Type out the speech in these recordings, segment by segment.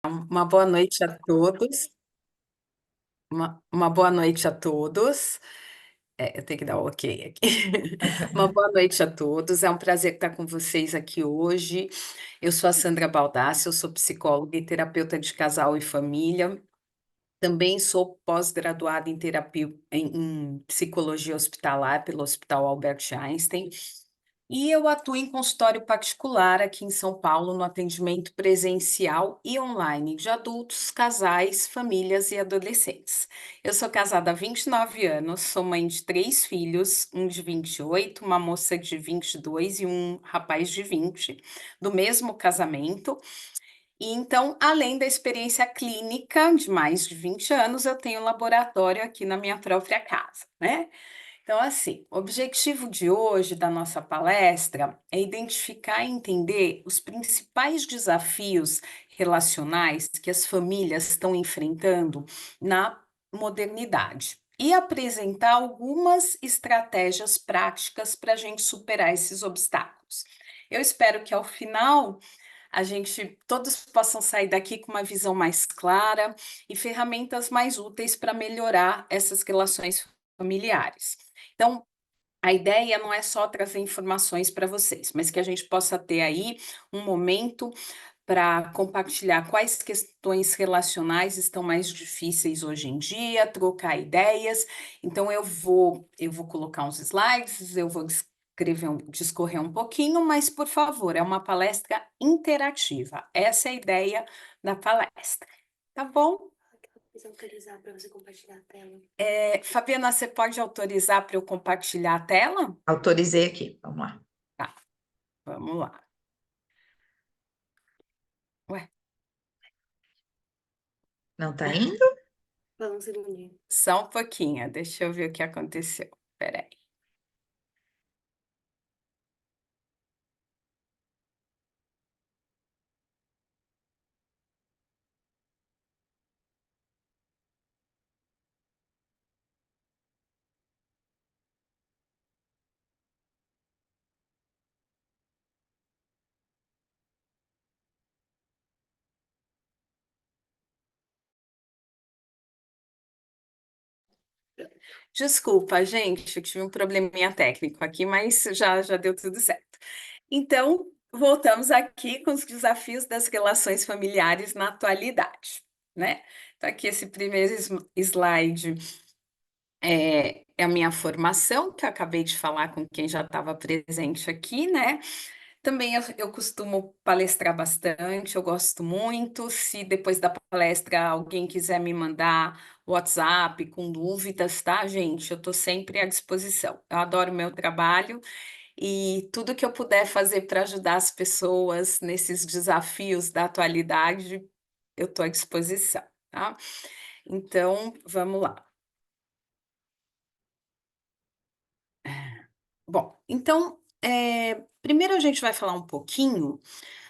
Uma boa noite a todos. Uma boa noite a todos. Eu tenho que dar o ok aqui. Uma boa noite a todos. É um prazer estar com vocês aqui hoje. Eu sou a Sandra Baldassi, eu sou psicóloga e terapeuta de casal e família. Também sou pós-graduada em terapia em psicologia hospitalar pelo Hospital Albert Einstein. E eu atuo em consultório particular aqui em São Paulo, no atendimento presencial e online de adultos, casais, famílias e adolescentes. Eu sou casada há 29 anos, sou mãe de 3 filhos, um de 28, uma moça de 22 e um rapaz de 20, do mesmo casamento. E então, além da experiência clínica de mais de 20 anos, eu tenho um laboratório aqui na minha própria casa, né? Então, assim, o objetivo de hoje da nossa palestra é identificar e entender os principais desafios relacionais que as famílias estão enfrentando na modernidade e apresentar algumas estratégias práticas para a gente superar esses obstáculos. Eu espero que ao final a gente todos possam sair daqui com uma visão mais clara e ferramentas mais úteis para melhorar essas relações familiares. Então, a ideia não é só trazer informações para vocês, mas que a gente possa ter aí um momento para compartilhar quais questões relacionais estão mais difíceis hoje em dia, trocar ideias. Então eu vou colocar uns slides, eu vou discorrer um pouquinho, mas por favor, é uma palestra interativa. Essa é a ideia da palestra. Tá bom? Precisa autorizar para você compartilhar a tela. Fabiana, você pode autorizar para eu compartilhar a tela? Autorizei aqui, vamos lá. Tá, vamos lá. Ué, Não tá indo? Fala um segundinho. só um pouquinho, deixa eu ver o que aconteceu. Espera aí. Desculpa, gente, eu tive um probleminha técnico aqui, mas já deu tudo certo. Então, voltamos aqui com os desafios das relações familiares na atualidade, né? Então, aqui esse primeiro slide é a minha formação, que eu acabei de falar com quem já estava presente aqui, né? Também eu costumo palestrar bastante, eu gosto muito. Se depois da palestra alguém quiser me mandar WhatsApp com dúvidas, tá, gente? Eu estou sempre à disposição. Eu adoro o meu trabalho e tudo que eu puder fazer para ajudar as pessoas nesses desafios da atualidade, eu estou à disposição, tá? Então, vamos lá. Bom, então, primeiro a gente vai falar um pouquinho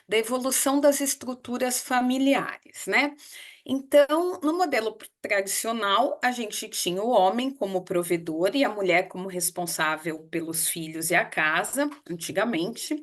da evolução das estruturas familiares, né? Então, no modelo tradicional, a gente tinha o homem como provedor e a mulher como responsável pelos filhos e a casa, antigamente.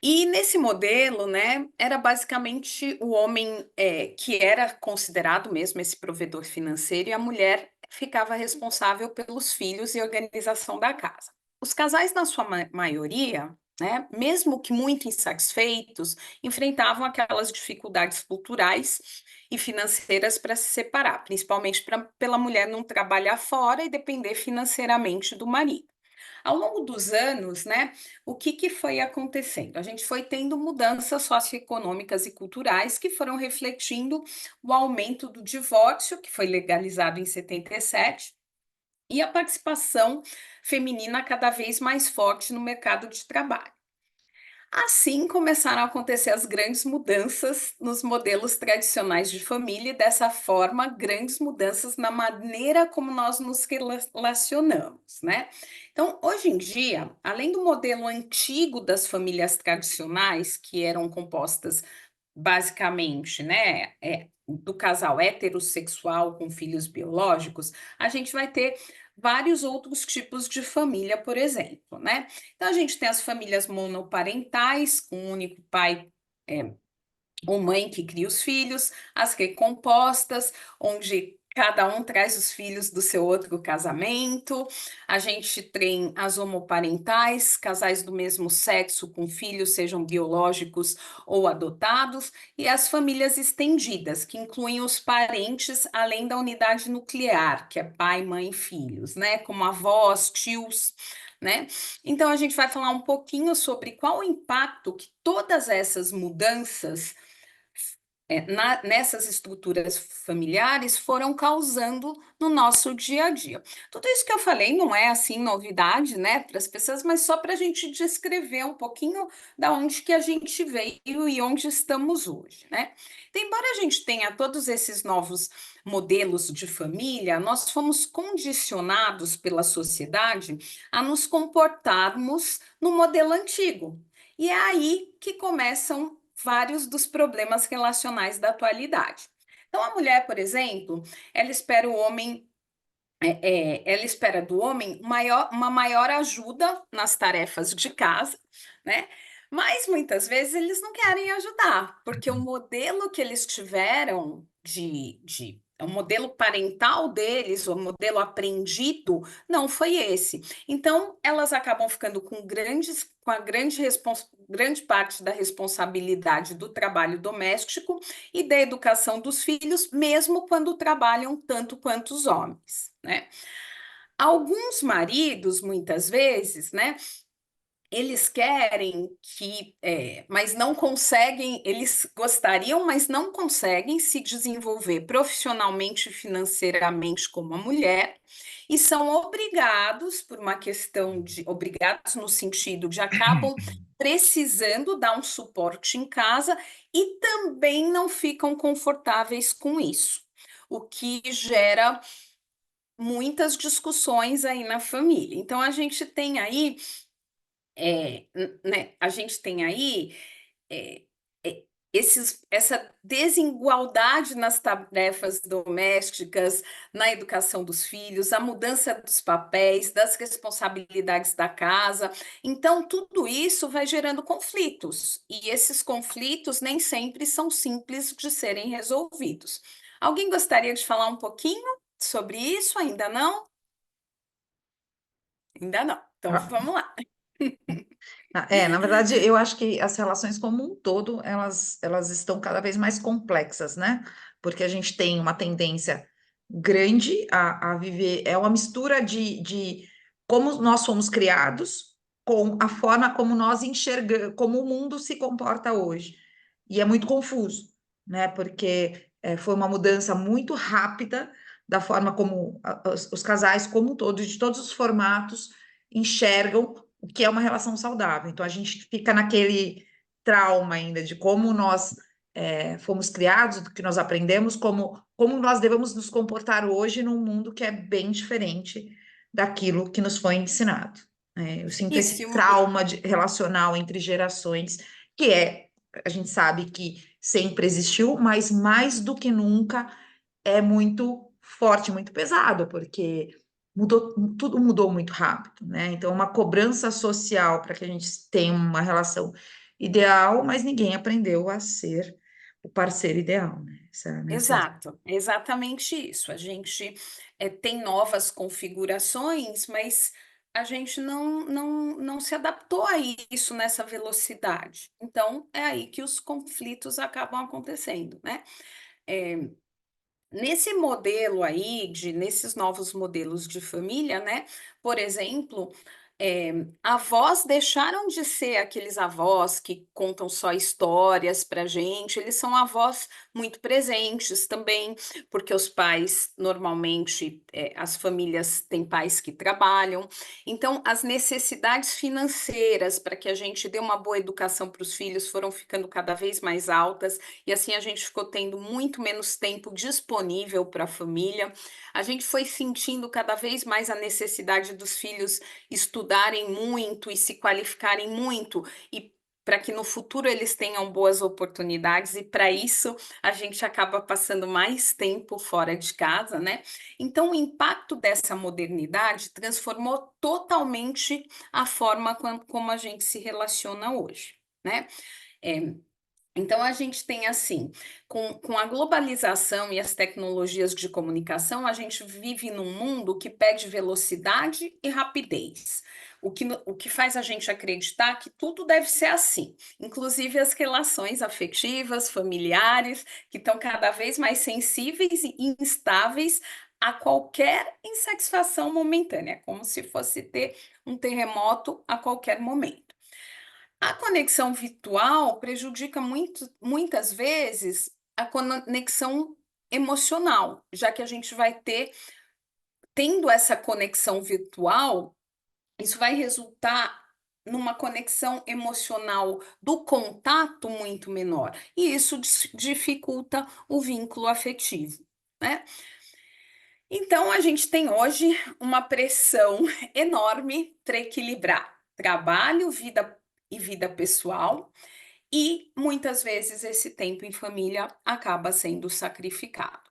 E nesse modelo, né, era basicamente o homem que era considerado mesmo esse provedor financeiro e a mulher ficava responsável pelos filhos e organização da casa. Os casais, na sua maioria, né, mesmo que muito insatisfeitos, enfrentavam aquelas dificuldades culturais e financeiras para se separar, principalmente pela mulher não trabalhar fora e depender financeiramente do marido. Ao longo dos anos, né, o que foi acontecendo? A gente foi tendo mudanças socioeconômicas e culturais que foram refletindo o aumento do divórcio, que foi legalizado em 77, e a participação feminina cada vez mais forte no mercado de trabalho. Assim começaram a acontecer as grandes mudanças nos modelos tradicionais de família, e dessa forma, grandes mudanças na maneira como nós nos relacionamos, né? Então, hoje em dia, além do modelo antigo das famílias tradicionais, que eram compostas basicamente, né, do casal heterossexual com filhos biológicos, a gente vai ter vários outros tipos de família, por exemplo, né? Então, a gente tem as famílias monoparentais, com um único pai, ou mãe que cria os filhos, as recompostas, onde cada um traz os filhos do seu outro casamento. A gente tem as homoparentais, casais do mesmo sexo com filhos, sejam biológicos ou adotados, e as famílias estendidas, que incluem os parentes além da unidade nuclear, que é pai, mãe e filhos, né? Como avós, tios, né? Então a gente vai falar um pouquinho sobre qual o impacto que todas essas mudanças nessas estruturas familiares foram causando no nosso dia a dia. Tudo isso que eu falei não é assim novidade, né, para as pessoas, mas só para a gente descrever um pouquinho da onde que a gente veio e onde estamos hoje, né? Então, embora a gente tenha todos esses novos modelos de família, nós fomos condicionados pela sociedade a nos comportarmos no modelo antigo. E é aí que começam vários dos problemas relacionais da atualidade. Então, a mulher, por exemplo, ela espera o homem, ela espera do homem uma maior ajuda nas tarefas de casa, né? Mas muitas vezes eles não querem ajudar, porque o modelo que eles tiveram o modelo parental deles, o modelo aprendido, não foi esse. Então, elas acabam ficando com a grande parte da responsabilidade do trabalho doméstico e da educação dos filhos, mesmo quando trabalham tanto quanto os homens, né? Alguns maridos, muitas vezes, né? Eles querem mas não conseguem, eles gostariam, mas não conseguem se desenvolver profissionalmente e financeiramente como a mulher, e são obrigados, por uma questão obrigados no sentido de acabam precisando dar um suporte em casa e também não ficam confortáveis com isso, o que gera muitas discussões aí na família. Então, a gente tem aí né, a gente tem aí é, é, essa desigualdade nas tarefas domésticas, na educação dos filhos, a mudança dos papéis, das responsabilidades da casa. Então, tudo isso vai gerando conflitos, e esses conflitos nem sempre são simples de serem resolvidos. Alguém gostaria de falar um pouquinho sobre isso? Ainda não? Ainda não. Então, Ah, vamos lá. na verdade, eu acho que as relações como um todo, elas estão cada vez mais complexas, né? Porque a gente tem uma tendência grande a viver, é uma mistura de como nós fomos criados com a forma como nós enxergamos, como o mundo se comporta hoje. E é muito confuso, né? Porque foi uma mudança muito rápida da forma como os casais, como um todo, de todos os formatos, enxergam o que é uma relação saudável. Então, a gente fica naquele trauma ainda de como nós fomos criados, do que nós aprendemos, como nós devemos nos comportar hoje num mundo que é bem diferente daquilo que nos foi ensinado. Eu sinto Isso, esse trauma relacional entre gerações, que a gente sabe que sempre existiu, mas mais do que nunca é muito forte, muito pesado, porque tudo mudou muito rápido, né? Então, uma cobrança social para que a gente tenha uma relação ideal, mas ninguém aprendeu a ser o parceiro ideal, né? exato, é exatamente isso. A gente tem novas configurações, mas a gente não se adaptou a isso nessa velocidade. Então, é aí que os conflitos acabam acontecendo, né? É, nesse modelo aí, nesses novos modelos de família, né? Por exemplo, avós deixaram de ser aqueles avós que contam só histórias para gente, eles são avós muito presentes também, porque os pais, normalmente, as famílias têm pais que trabalham, então as necessidades financeiras para que a gente dê uma boa educação para os filhos foram ficando cada vez mais altas, e assim a gente ficou tendo muito menos tempo disponível para a família, a gente foi sentindo cada vez mais a necessidade dos filhos estudarem muito e se qualificarem muito e para que no futuro eles tenham boas oportunidades, e para isso a gente acaba passando mais tempo fora de casa, né? Então, o impacto dessa modernidade transformou totalmente a forma como a gente se relaciona hoje, né? É, Então, a gente tem assim, com a globalização e as tecnologias de comunicação, a gente vive num mundo que pede velocidade e rapidez. O que faz a gente acreditar que tudo deve ser assim, inclusive as relações afetivas, familiares, que estão cada vez mais sensíveis e instáveis a qualquer insatisfação momentânea, como se fosse ter um terremoto a qualquer momento. A conexão virtual prejudica muitas vezes a conexão emocional, já que a gente vai tendo essa conexão virtual, isso vai resultar numa conexão emocional do contato muito menor, e isso dificulta o vínculo afetivo, né? Então, a gente tem hoje uma pressão enorme para equilibrar trabalho, vida e vida pessoal, e muitas vezes esse tempo em família acaba sendo sacrificado,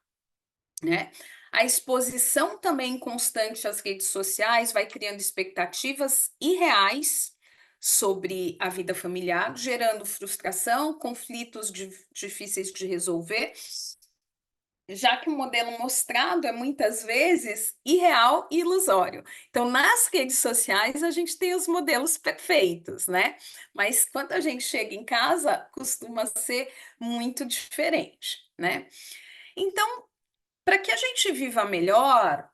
né? A exposição também constante às redes sociais vai criando expectativas irreais sobre a vida familiar, gerando frustração, conflitos difíceis de resolver, já que o modelo mostrado é muitas vezes irreal e ilusório. Então, nas redes sociais, a gente tem os modelos perfeitos, né? Mas quando a gente chega em casa, costuma ser muito diferente, né? Então, para que a gente viva melhor,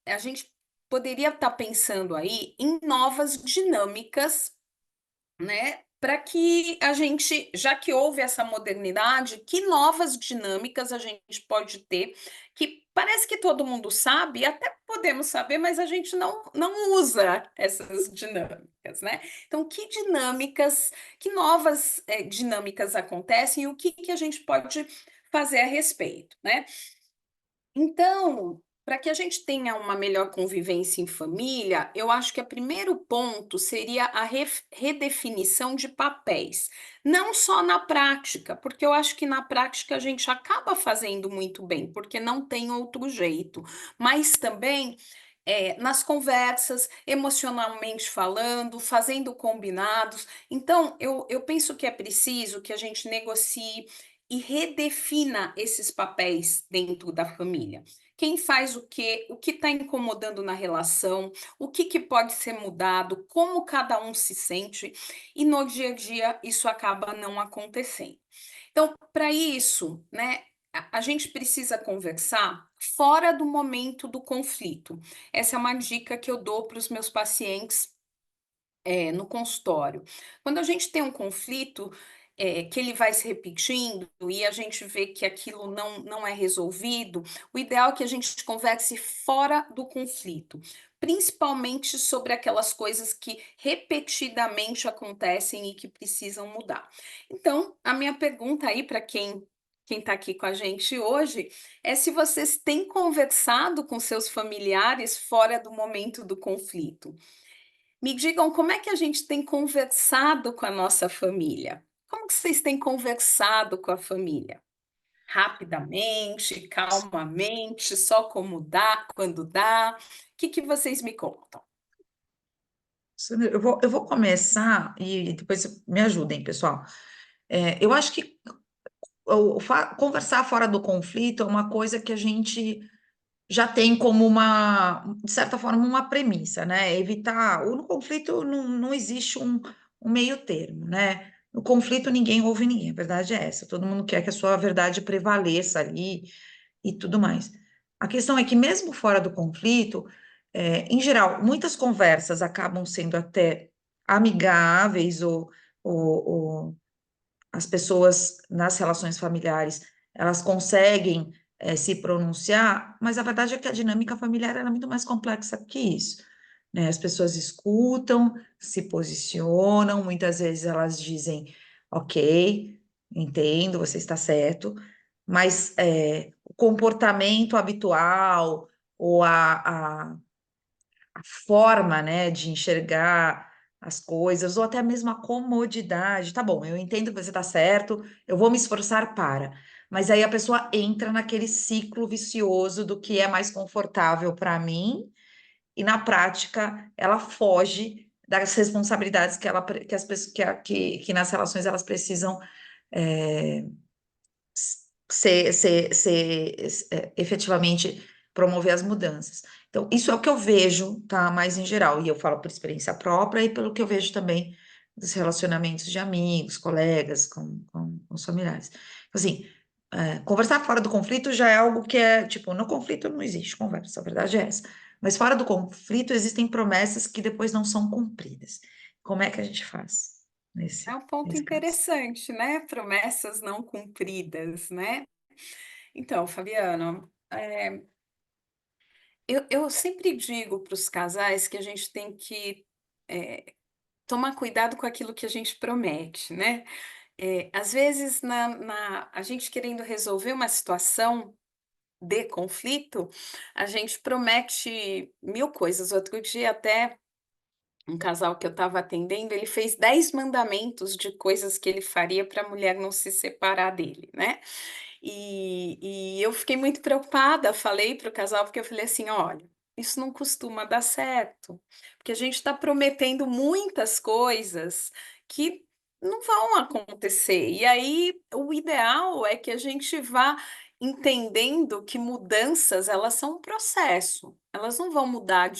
a gente poderia estar pensando aí em novas dinâmicas, né? Para que a gente, já que houve essa modernidade, que novas dinâmicas a gente pode ter, que parece que todo mundo sabe, até podemos saber, mas a gente não usa essas dinâmicas, né? Então, que dinâmicas, que novas dinâmicas acontecem e o que a gente pode fazer a respeito, né? Então, para que a gente tenha uma melhor convivência em família, eu acho que o primeiro ponto seria a redefinição de papéis. Não só na prática, porque eu acho que na prática a gente acaba fazendo muito bem, porque não tem outro jeito, mas também nas conversas, emocionalmente falando, fazendo combinados. Então, eu penso que é preciso que a gente negocie e redefina esses papéis dentro da família. Quem faz o que está incomodando na relação, o que pode ser mudado, como cada um se sente, e no dia a dia isso acaba não acontecendo. Então, para isso, né, a gente precisa conversar fora do momento do conflito. Essa é uma dica que eu dou para os meus pacientes no consultório. Quando a gente tem um conflito, que ele vai se repetindo e a gente vê que aquilo não é resolvido, o ideal é que a gente converse fora do conflito, principalmente sobre aquelas coisas que repetidamente acontecem e que precisam mudar. Então, a minha pergunta aí para quem está aqui com a gente hoje é se vocês têm conversado com seus familiares fora do momento do conflito. Me digam como é que a gente tem conversado com a nossa família? Como que vocês têm conversado com a família? Rapidamente, calmamente, só como dá, quando dá? O que vocês me contam? Sandra, eu vou começar e depois me ajudem, pessoal. Eu acho que conversar fora do conflito é uma coisa que a gente já tem como de certa forma, uma premissa, né? Evitar. No conflito não existe um meio termo, né? No conflito ninguém ouve ninguém, a verdade é essa. Todo mundo quer que a sua verdade prevaleça ali e tudo mais. A questão é que, mesmo fora do conflito, em geral, muitas conversas acabam sendo até amigáveis ou as pessoas nas relações familiares, elas conseguem se pronunciar, mas a verdade é que a dinâmica familiar ela é muito mais complexa que isso, né? As pessoas escutam, se posicionam, muitas vezes elas dizem, ok, entendo, você está certo, mas o comportamento habitual ou a forma, né, de enxergar as coisas, ou até mesmo a comodidade. Tá bom, eu entendo que você está certo, eu vou me esforçar para. Mas aí a pessoa entra naquele ciclo vicioso do que é mais confortável para mim, e na prática ela foge das responsabilidades que nas relações elas precisam efetivamente promover as mudanças. Então, isso é o que eu vejo, tá? Mais em geral, e eu falo por experiência própria e pelo que eu vejo também dos relacionamentos de amigos, colegas, com os familiares. Assim, conversar fora do conflito já é algo que é, tipo, no conflito não existe conversa, a verdade é essa. Mas fora do conflito existem promessas que depois não são cumpridas. Como é que a gente faz É nesse, um ponto nesse caso? interessante, né? Promessas não cumpridas, né? Então, Fabiano, eu sempre digo para os casais que a gente tem que tomar cuidado com aquilo que a gente promete, né? Às vezes, a gente querendo resolver uma situação de conflito, a gente promete mil coisas. Outro dia, até um casal que eu estava atendendo, ele fez 10 mandamentos de coisas que ele faria para a mulher não se separar dele, né? E eu fiquei muito preocupada, falei para o casal, porque eu falei assim: olha, isso não costuma dar certo, porque a gente está prometendo muitas coisas que não vão acontecer. E aí, o ideal é que a gente vá entendendo que mudanças, elas são um processo, elas não vão mudar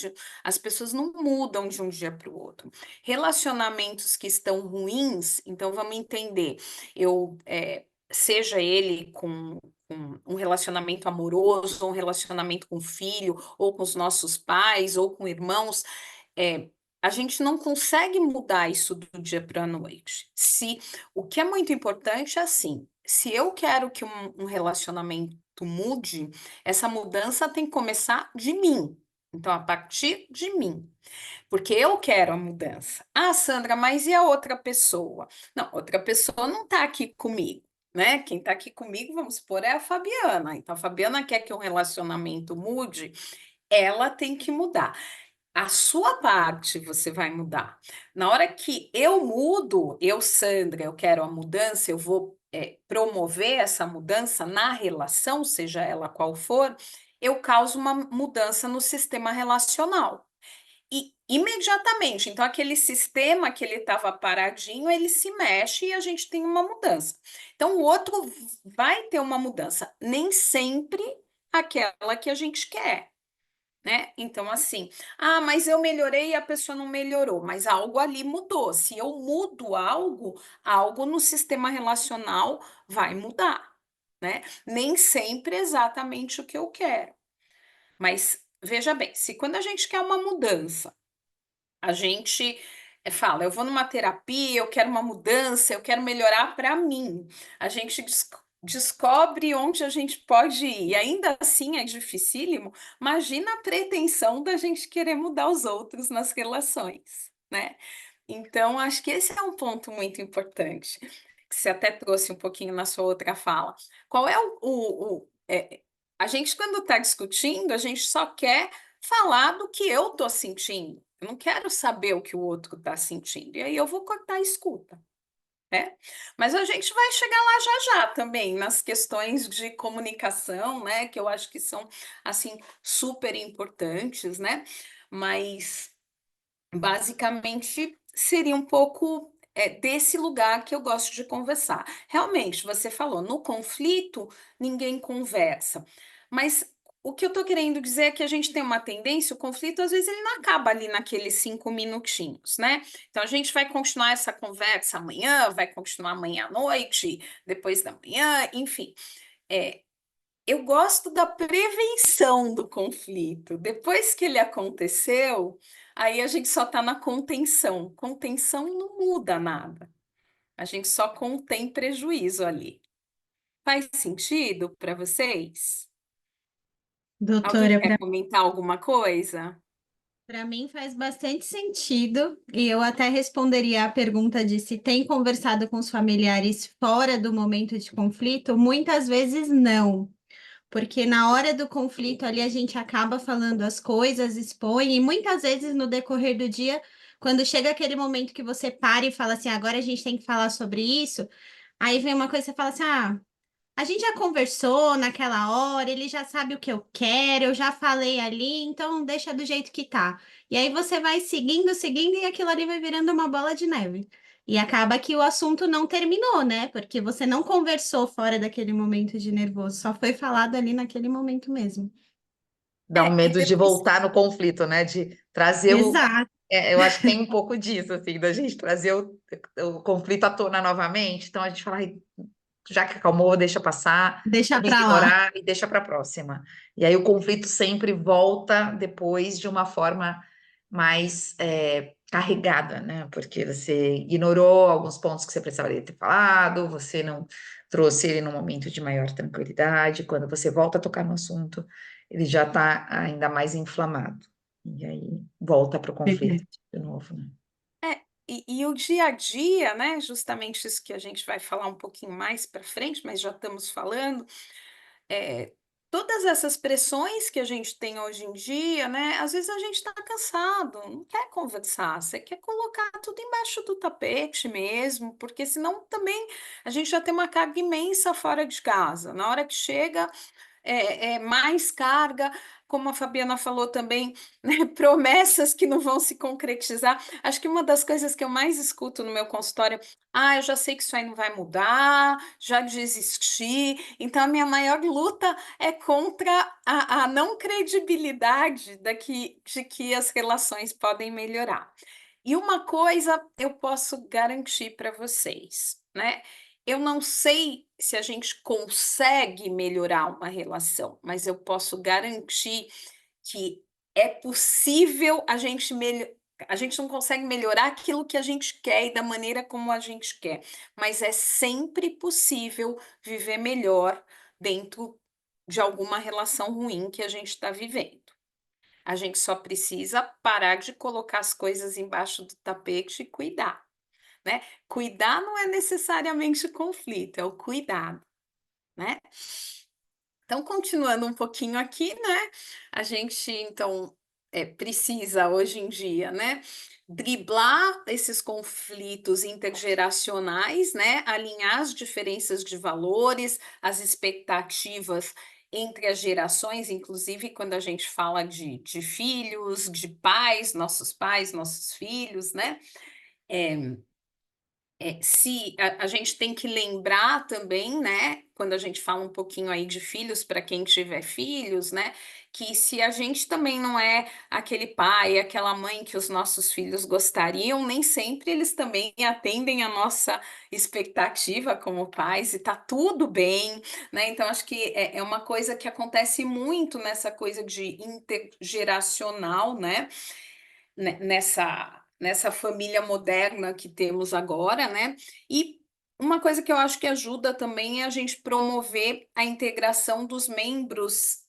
as pessoas não mudam de um dia para o outro. Relacionamentos que estão ruins, então vamos entender, seja ele com um relacionamento amoroso, ou um relacionamento com filho, ou com os nossos pais, ou com irmãos, é, a gente não consegue mudar isso do dia para a noite. Se o que é muito importante é assim, se eu quero que um relacionamento mude, essa mudança tem que começar de mim. Então, a partir de mim. Porque eu quero a mudança. Ah, Sandra, mas e a outra pessoa? Não, outra pessoa não está aqui comigo, né? Quem está aqui comigo, vamos supor, é a Fabiana. Então, a Fabiana quer que um relacionamento mude, ela tem que mudar. A sua parte você vai mudar. Na hora que eu mudo, eu, Sandra, eu quero a mudança, eu vou promover essa mudança na relação, seja ela qual for, eu causo uma mudança no sistema relacional. E imediatamente, então aquele sistema que ele estava paradinho, ele se mexe e a gente tem uma mudança. Então o outro vai ter uma mudança, nem sempre aquela que a gente quer, né? Então assim, mas eu melhorei e a pessoa não melhorou, mas algo ali mudou. Se eu mudo algo, algo no sistema relacional vai mudar, né? Nem sempre exatamente o que eu quero. Mas veja bem, se quando a gente quer uma mudança, a gente fala, eu vou numa terapia, eu quero uma mudança, eu quero melhorar para mim. A gente descobre onde a gente pode ir. E ainda assim é dificílimo. Imagina a pretensão da gente querer mudar os outros nas relações, né? Então, acho que esse é um ponto muito importante, que você até trouxe um pouquinho na sua outra fala. Qual é a gente, quando está discutindo, a gente só quer falar do que eu estou sentindo. Eu não quero saber o que o outro está sentindo. E aí eu vou cortar a escuta, né? Mas a gente vai chegar lá já já também, nas questões de comunicação, né? Que eu acho que são, assim, super importantes, né? Mas basicamente, seria um pouco desse lugar que eu gosto de conversar. Realmente, você falou, no conflito, ninguém conversa. Mas o que eu estou querendo dizer é que a gente tem uma tendência, o conflito, às vezes, ele não acaba ali naqueles 5 minutinhos, né? Então, a gente vai continuar essa conversa amanhã, vai continuar amanhã à noite, depois da manhã, enfim. É, eu gosto da prevenção do conflito. Depois que ele aconteceu, aí a gente só está na contenção. Contenção não muda nada. A gente só contém prejuízo ali. Faz sentido para vocês? Alguém Doutora, quer comentar alguma coisa? para mim faz bastante sentido, e eu até responderia a pergunta de se tem conversado com os familiares fora do momento de conflito, muitas vezes não, porque na hora do conflito ali a gente acaba falando as coisas, expõe, e muitas vezes no decorrer do dia, quando chega aquele momento que você para e fala assim, agora a gente tem que falar sobre isso, aí vem uma coisa e você fala assim, a gente já conversou naquela hora, ele já sabe o que eu quero, eu já falei ali, então deixa do jeito que tá. E aí você vai seguindo, seguindo, e aquilo ali vai virando uma bola de neve. E acaba que o assunto não terminou, né? Porque você não conversou fora daquele momento de nervoso, só foi falado ali naquele momento mesmo. Dá um E medo de depois, voltar no conflito, né? De trazer Exato, eu acho que tem um pouco disso, assim, da gente trazer o conflito à tona novamente. Então a gente fala, "Ai, já que acalmou, deixa passar, deixa vamos pra lá. ignorar e deixa para a próxima." E aí o conflito sempre volta depois de uma forma mais carregada, né? Porque você ignorou alguns pontos que você precisaria ter falado, você não trouxe ele num momento de maior tranquilidade. Quando você volta a tocar no assunto, ele já está ainda mais inflamado. E aí volta para o conflito de novo, né? e o dia a dia, né? Justamente isso que a gente vai falar um pouquinho mais para frente, mas já estamos falando. é, Todas essas pressões que a gente tem hoje em dia, né? Às vezes a gente está cansado, não quer conversar, você quer colocar tudo embaixo do tapete mesmo, porque senão também a gente já tem uma carga imensa fora de casa. Na hora que chega, mais carga, como a Fabiana falou também, né, promessas que não vão se concretizar. Acho que uma das coisas que eu mais escuto no meu consultório, eu já sei que isso aí não vai mudar, já desisti. Então, a minha maior luta é contra a não credibilidade de que as relações podem melhorar. E uma coisa eu posso garantir para vocês, né? Eu não sei se a gente consegue melhorar uma relação, mas eu posso garantir que é possível a gente não consegue melhorar aquilo que a gente quer e da maneira como a gente quer, mas é sempre possível viver melhor dentro de alguma relação ruim que a gente está vivendo. A gente só precisa parar de colocar as coisas embaixo do tapete e cuidar, né? Cuidar não é necessariamente conflito, é o cuidado, né? Então, continuando um pouquinho aqui, né? A gente, então, precisa, hoje em dia, né? Driblar esses conflitos intergeracionais, né? Alinhar as diferenças de valores, as expectativas entre as gerações, inclusive quando a gente fala de filhos, de pais, nossos filhos, né? É, se a gente tem que lembrar também, né, quando a gente fala um pouquinho aí de filhos, para quem tiver filhos, né, que se a gente também não é aquele pai, aquela mãe que os nossos filhos gostariam, nem sempre eles também atendem a nossa expectativa como pais, e tá tudo bem, né? Então, acho que é uma coisa que acontece muito nessa coisa de intergeracional, né? Nessa família moderna que temos agora, né? E uma coisa que eu acho que ajuda também é a gente promover a integração dos membros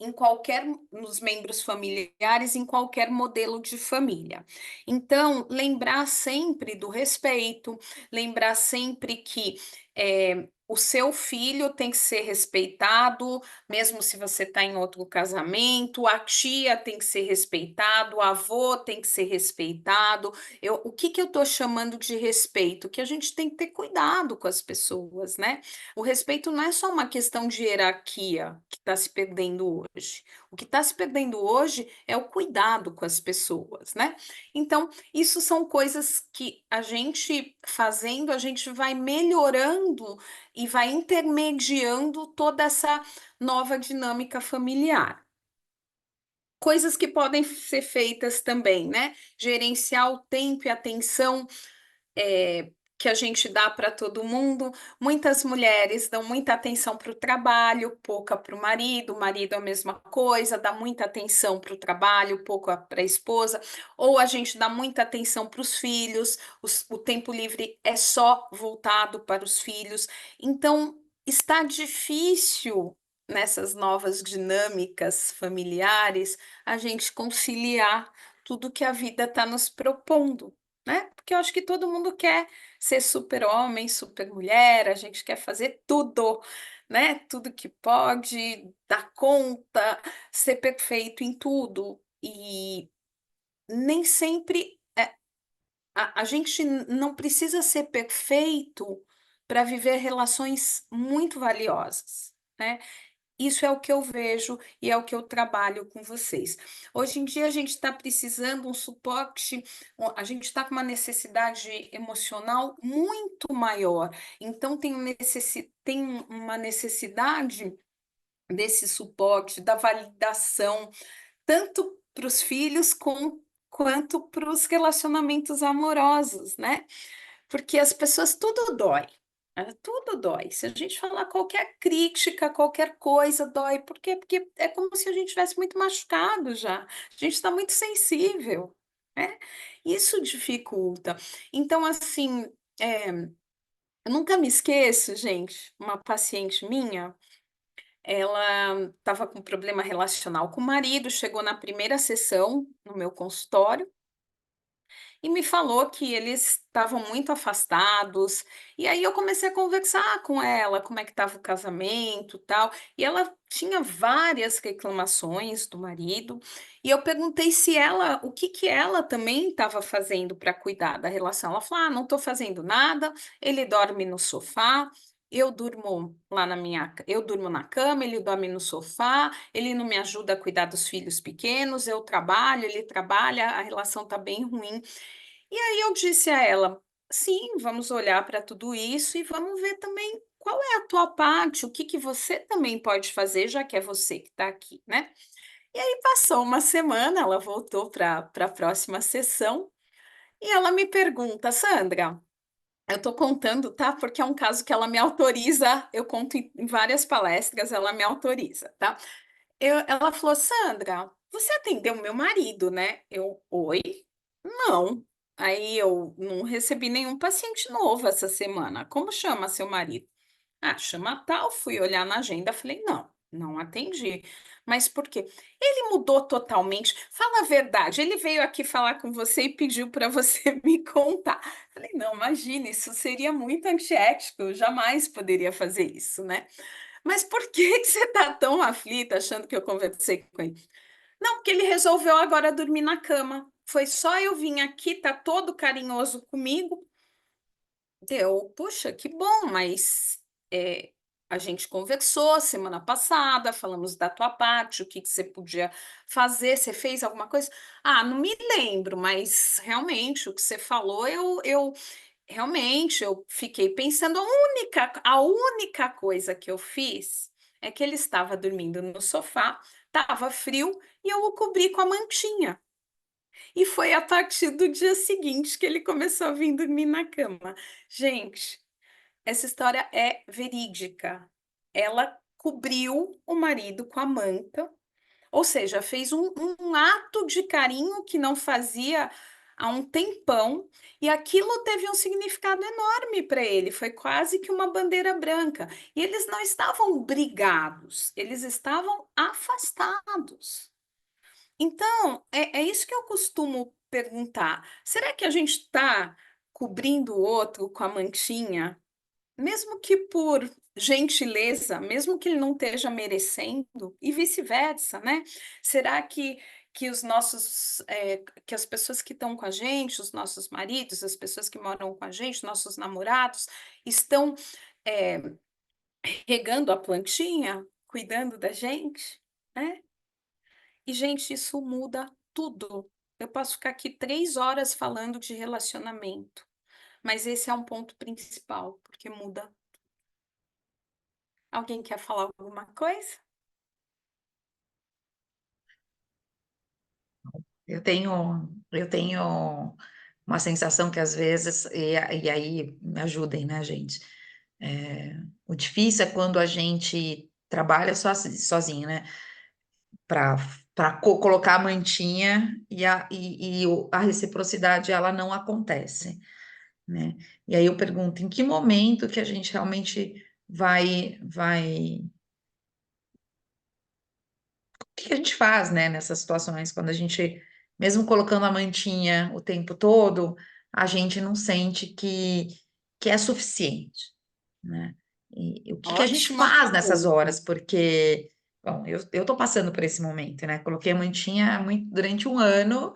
nos membros familiares em qualquer modelo de família. Então, lembrar sempre do respeito, lembrar sempre que o seu filho tem que ser respeitado, mesmo se você está em outro casamento, a tia tem que ser respeitado, o avô tem que ser respeitado. O que que eu estou chamando de respeito? Que a gente tem que ter cuidado com as pessoas, né? O respeito não é só uma questão de hierarquia que está se perdendo hoje. O que está se perdendo hoje é o cuidado com as pessoas, né? Então, isso são coisas que a gente fazendo, a gente vai melhorando e vai intermediando toda essa nova dinâmica familiar. Coisas que podem ser feitas também, né? Gerenciar o tempo e atenção que a gente dá para todo mundo. Muitas mulheres dão muita atenção para o trabalho, pouca para o marido a mesma coisa, dá muita atenção para o trabalho, pouca para a esposa, ou a gente dá muita atenção para os filhos, o tempo livre é só voltado para os filhos. Então, está difícil nessas novas dinâmicas familiares a gente conciliar tudo que a vida está nos propondo, né? Porque eu acho que todo mundo quer ser super-homem, super-mulher, a gente quer fazer tudo, né? Tudo que pode, dar conta, ser perfeito em tudo. E nem sempre a gente não precisa ser perfeito para viver relações muito valiosas, né? Isso é o que eu vejo e é o que eu trabalho com vocês. Hoje em dia a gente está precisando um suporte, a gente está com uma necessidade emocional muito maior. Então tem uma necessidade desse suporte, da validação, tanto para os filhos quanto para os relacionamentos amorosos, né? Porque as pessoas tudo dói. Tudo dói. Se a gente falar qualquer crítica, qualquer coisa, dói. Por quê? Porque é como se a gente tivesse muito machucado já. A gente está muito sensível, né? Isso dificulta. Então, assim, eu nunca me esqueço, gente, uma paciente minha, ela estava com problema relacional com o marido, chegou na primeira sessão no meu consultório e me falou que eles estavam muito afastados. E aí eu comecei a conversar com ela, como é que estava o casamento, tal. E ela tinha várias reclamações do marido. E eu perguntei se ela, o que que ela também estava fazendo para cuidar da relação. Ela falou: "Ah, não estou fazendo nada. Ele dorme no sofá. Eu durmo eu durmo na cama, ele dorme no sofá, ele não me ajuda a cuidar dos filhos pequenos, eu trabalho, ele trabalha, a relação está bem ruim." E aí eu disse a ela: "Sim, vamos olhar para tudo isso e vamos ver também qual é a tua parte, o que que você também pode fazer, já que é você que está aqui, né?" E aí passou uma semana, ela voltou para a próxima sessão e ela me pergunta: "Sandra", eu estou contando, tá, porque é um caso que ela me autoriza, eu conto em várias palestras, ela me autoriza, tá. Ela falou: "Sandra, você atendeu meu marido, né?" Eu: "Oi? Não." Aí eu: "Não recebi nenhum paciente novo essa semana. Como chama seu marido?" "Ah, chama tal." Fui olhar na agenda, falei: "Não, não atendi." "Mas por quê?" "Ele mudou totalmente." "Fala a verdade, ele veio aqui falar com você e pediu para você me contar." Falei: "Não, imagina, isso seria muito antiético, eu jamais poderia fazer isso, né." "Mas por que que você está tão aflita achando que eu conversei com ele?" "Não, porque ele resolveu agora dormir na cama. Foi só eu vir aqui, tá todo carinhoso comigo." Deu, puxa, que bom, mas a gente conversou semana passada, falamos da tua parte, o que que você podia fazer, você fez alguma coisa? Ah, não me lembro, mas realmente o que você falou, eu realmente eu fiquei pensando, a única coisa que eu fiz é que ele estava dormindo no sofá, estava frio e eu o cobri com a mantinha. E foi a partir do dia seguinte que ele começou a vir dormir na cama. Gente, essa história é verídica. Ela cobriu o marido com a manta, ou seja, fez um ato de carinho que não fazia há um tempão, e aquilo teve um significado enorme para ele, foi quase que uma bandeira branca. E eles não estavam brigados, eles estavam afastados. Então, é isso que eu costumo perguntar. Será que a gente está cobrindo o outro com a mantinha, mesmo que por gentileza, mesmo que ele não esteja merecendo, e vice-versa, né? Será que que as pessoas que estão com a gente, os nossos maridos, as pessoas que moram com a gente, nossos namorados, estão eh, regando a plantinha, cuidando da gente, né? E, gente, isso muda tudo. Eu posso ficar aqui 3 horas falando de relacionamento, mas esse é um ponto principal, porque muda. Alguém quer falar alguma coisa? Eu tenho uma sensação que às vezes, e aí me ajudem, né, gente? O difícil é quando a gente trabalha sozinho, né? Para colocar a mantinha a reciprocidade ela não acontece, né? E aí eu pergunto, em que momento que a gente realmente vai que a gente faz, né, nessas situações, quando a gente, mesmo colocando a mantinha o tempo todo, a gente não sente que é suficiente, né? E o que a gente Ótima faz nessas pergunta. horas? Porque, bom, eu tô passando por esse momento, né? Coloquei a mantinha durante um ano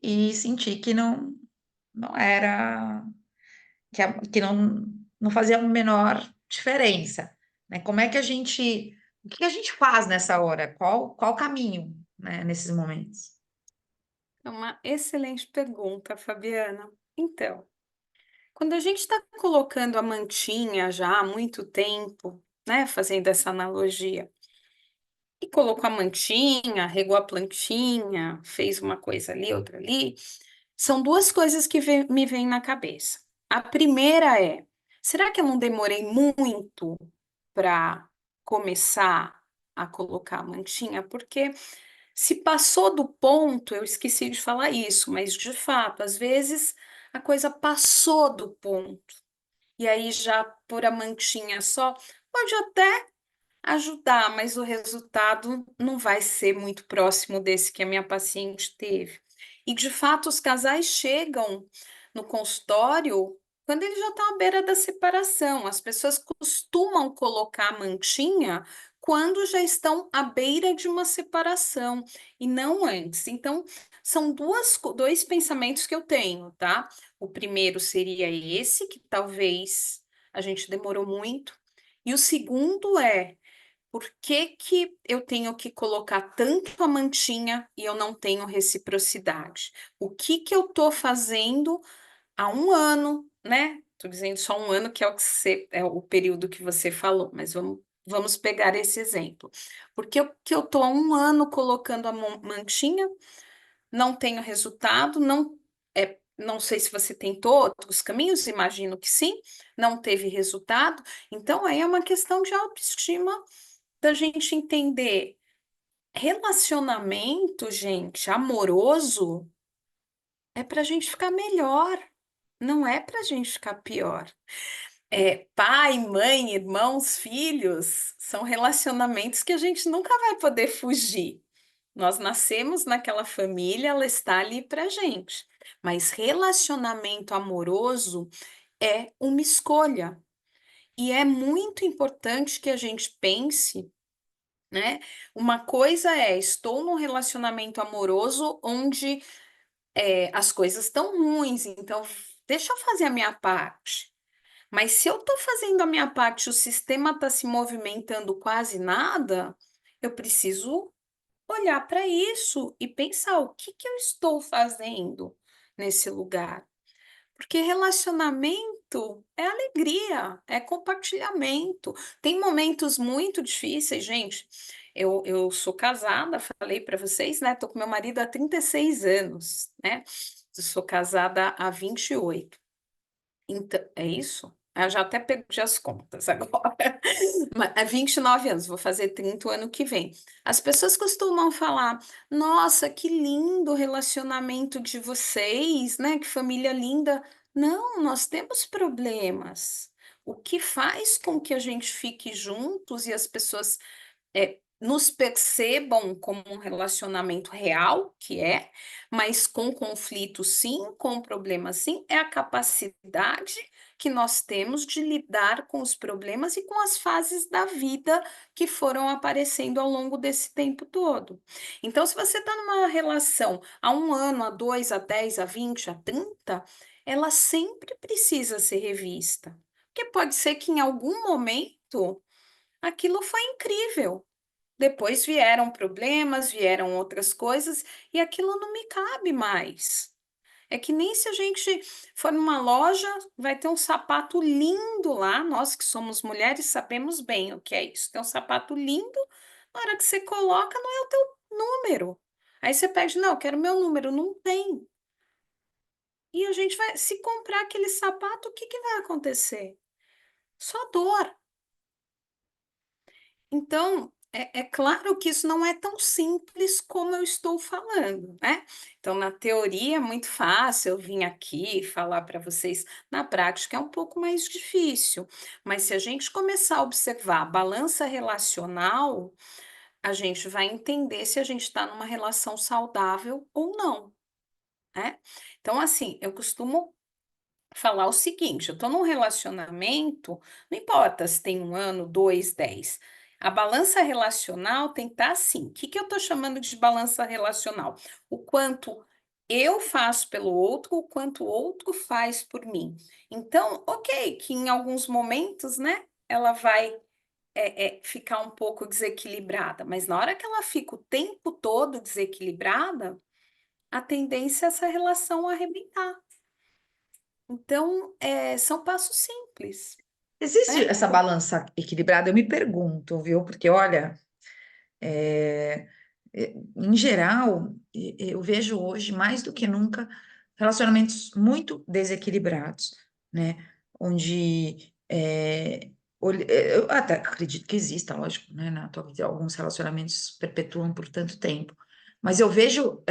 e senti que não era, que não fazia a menor diferença, né? Como é que a gente O que a gente faz nessa hora? Qual o caminho, né, nesses momentos? É uma excelente pergunta, Fabiana. Então, quando a gente está colocando a mantinha já há muito tempo, né, fazendo essa analogia, e colocou a mantinha, regou a plantinha, fez uma coisa ali, outra ali, são duas coisas que me vêm na cabeça. A primeira é: será que eu não demorei muito para começar a colocar a mantinha? Porque se passou do ponto, eu esqueci de falar isso, mas de fato, às vezes a coisa passou do ponto. E aí já por a mantinha só, pode até ajudar, mas o resultado não vai ser muito próximo desse que a minha paciente teve. E de fato, os casais chegam no consultório quando eles já estão à beira da separação. As pessoas costumam colocar a mantinha quando já estão à beira de uma separação e não antes. Então, são dois pensamentos que eu tenho, tá? O primeiro seria esse, que talvez a gente demorou muito. E o segundo é: por que que eu tenho que colocar tanto a mantinha e eu não tenho reciprocidade? O que que eu estou fazendo há um ano, né? Estou dizendo só um ano, que é é o período que você falou, mas vamos pegar esse exemplo. Porque que eu estou há um ano colocando a mantinha, não tenho resultado, não sei se você tentou outros caminhos, imagino que sim, não teve resultado. Então, aí é uma questão de autoestima, da gente entender. Relacionamento, gente, amoroso, é para a gente ficar melhor, não é para a gente ficar pior. Pai, mãe, irmãos, filhos, são relacionamentos que a gente nunca vai poder fugir. Nós nascemos naquela família, ela está ali para gente. Mas relacionamento amoroso é uma escolha. E é muito importante que a gente pense, né? Uma coisa é: estou num relacionamento amoroso onde as coisas estão ruins, então deixa eu fazer a minha parte. Mas se eu estou fazendo a minha parte, o sistema está se movimentando quase nada, eu preciso olhar para isso e pensar o que que eu estou fazendo nesse lugar. Porque relacionamento é alegria, é compartilhamento. Tem momentos muito difíceis, gente. Eu sou casada, falei para vocês, né? Tô com meu marido há 36 anos, né? Eu sou casada há 28. Então, é isso? Eu já até perdi as contas agora. Mas é 29 anos, vou fazer 30 o ano que vem. As pessoas costumam falar: nossa, que lindo o relacionamento de vocês, né? Que família linda. Não, nós temos problemas. O que faz com que a gente fique juntos e as pessoas nos percebam como um relacionamento real, que é, mas com conflito sim, com problema sim, é a capacidade que nós temos de lidar com os problemas e com as fases da vida que foram aparecendo ao longo desse tempo todo. Então, se você está numa relação há um ano, há dois, há 10, há 20, há 30, ela sempre precisa ser revista. Porque pode ser que em algum momento aquilo foi incrível. Depois vieram problemas, vieram outras coisas, e aquilo não me cabe mais. É que nem se a gente for numa loja, vai ter um sapato lindo lá. Nós que somos mulheres sabemos bem o que é isso. Tem um sapato lindo, na hora que você coloca, não é o teu número. Aí você pede: não, eu quero meu número. Não tem. E a gente vai, se comprar aquele sapato, o que que vai acontecer? Só dor. Então, é claro que isso não é tão simples como eu estou falando, né? Então, na teoria é muito fácil eu vir aqui falar para vocês, na prática é um pouco mais difícil. Mas se a gente começar a observar a balança relacional, a gente vai entender se a gente está numa relação saudável ou não, né? Então, assim, eu costumo falar o seguinte: eu estou num relacionamento, não importa se tem um ano, dois, 10. A balança relacional tem que estar assim. O que que eu estou chamando de balança relacional? O quanto eu faço pelo outro, o quanto o outro faz por mim. Então, ok, que em alguns momentos, né, ela vai ficar um pouco desequilibrada, mas na hora que ela fica o tempo todo desequilibrada, a tendência é essa relação arrebentar. Então, são passos simples, Existe né? essa balança equilibrada? Eu me pergunto, viu? Porque, olha, é, em geral, eu vejo hoje, mais do que nunca, relacionamentos muito desequilibrados, né? Onde eu até acredito que exista, lógico, né? Na tua vida, alguns relacionamentos perpetuam por tanto tempo, mas eu vejo,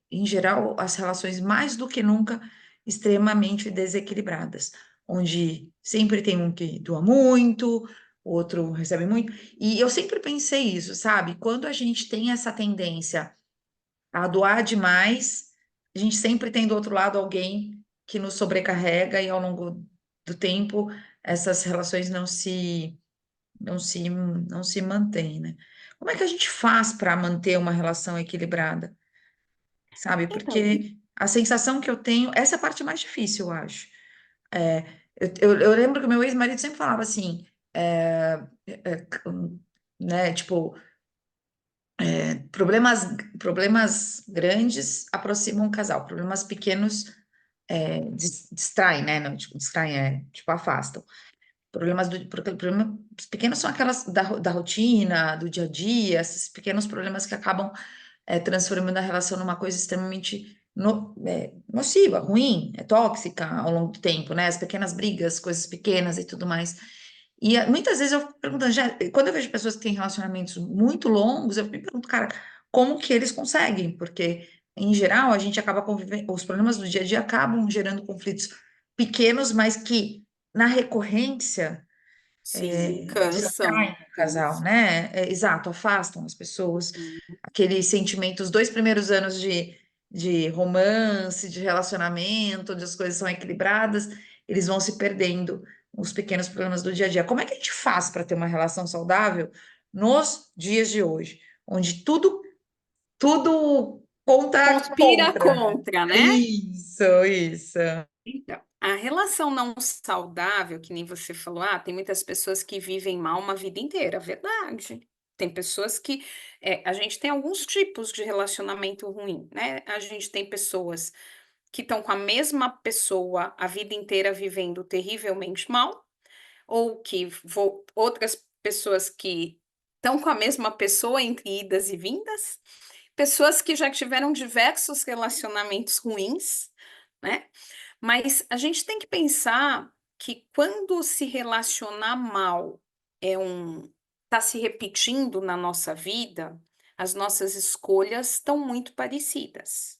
em geral, as relações mais do que nunca extremamente desequilibradas, onde sempre tem um que doa muito, o outro recebe muito. E eu sempre pensei isso, sabe? Quando a gente tem essa tendência a doar demais, a gente sempre tem do outro lado alguém que nos sobrecarrega e ao longo do tempo essas relações não se mantêm, né? Como é que a gente faz para manter uma relação equilibrada, sabe? Então, Porque a sensação que eu tenho, essa é a parte mais difícil, eu acho. É, eu lembro que meu ex-marido sempre falava assim, é, né? Tipo, problemas grandes aproximam o casal, problemas pequenos distraem, né? Não, tipo, distraem, tipo, afastam. Problemas pequenos são aquelas da rotina, do dia a dia, esses pequenos problemas que acabam transformando a relação numa coisa extremamente nociva, ruim, tóxica ao longo do tempo, né? As pequenas brigas, coisas pequenas e tudo mais. E muitas vezes eu fico perguntando, quando eu vejo pessoas que têm relacionamentos muito longos, eu me pergunto, cara, como que eles conseguem? Porque, em geral, a gente acaba convivendo, os problemas do dia a dia acabam gerando conflitos pequenos, mas que, na recorrência, sim, cansam, distraem o casal, cansam. né? Exato, afastam as pessoas. Aquele sentimento, os 2 primeiros anos de romance, de relacionamento, onde as coisas são equilibradas, eles vão se perdendo os pequenos problemas do dia a dia. Como é que a gente faz para ter uma relação saudável nos dias de hoje, onde tudo conta Conspira contra? contra, né? Isso. Então, a relação não saudável, que nem você falou, tem muitas pessoas que vivem mal uma vida inteira, verdade. Tem pessoas que. A gente tem alguns tipos de relacionamento ruim, né? A gente tem pessoas que estão com a mesma pessoa a vida inteira vivendo terrivelmente mal, ou que outras pessoas que estão com a mesma pessoa entre idas e vindas, pessoas que já tiveram diversos relacionamentos ruins, né? Mas a gente tem que pensar que quando se relacionar mal está se repetindo na nossa vida, as nossas escolhas estão muito parecidas,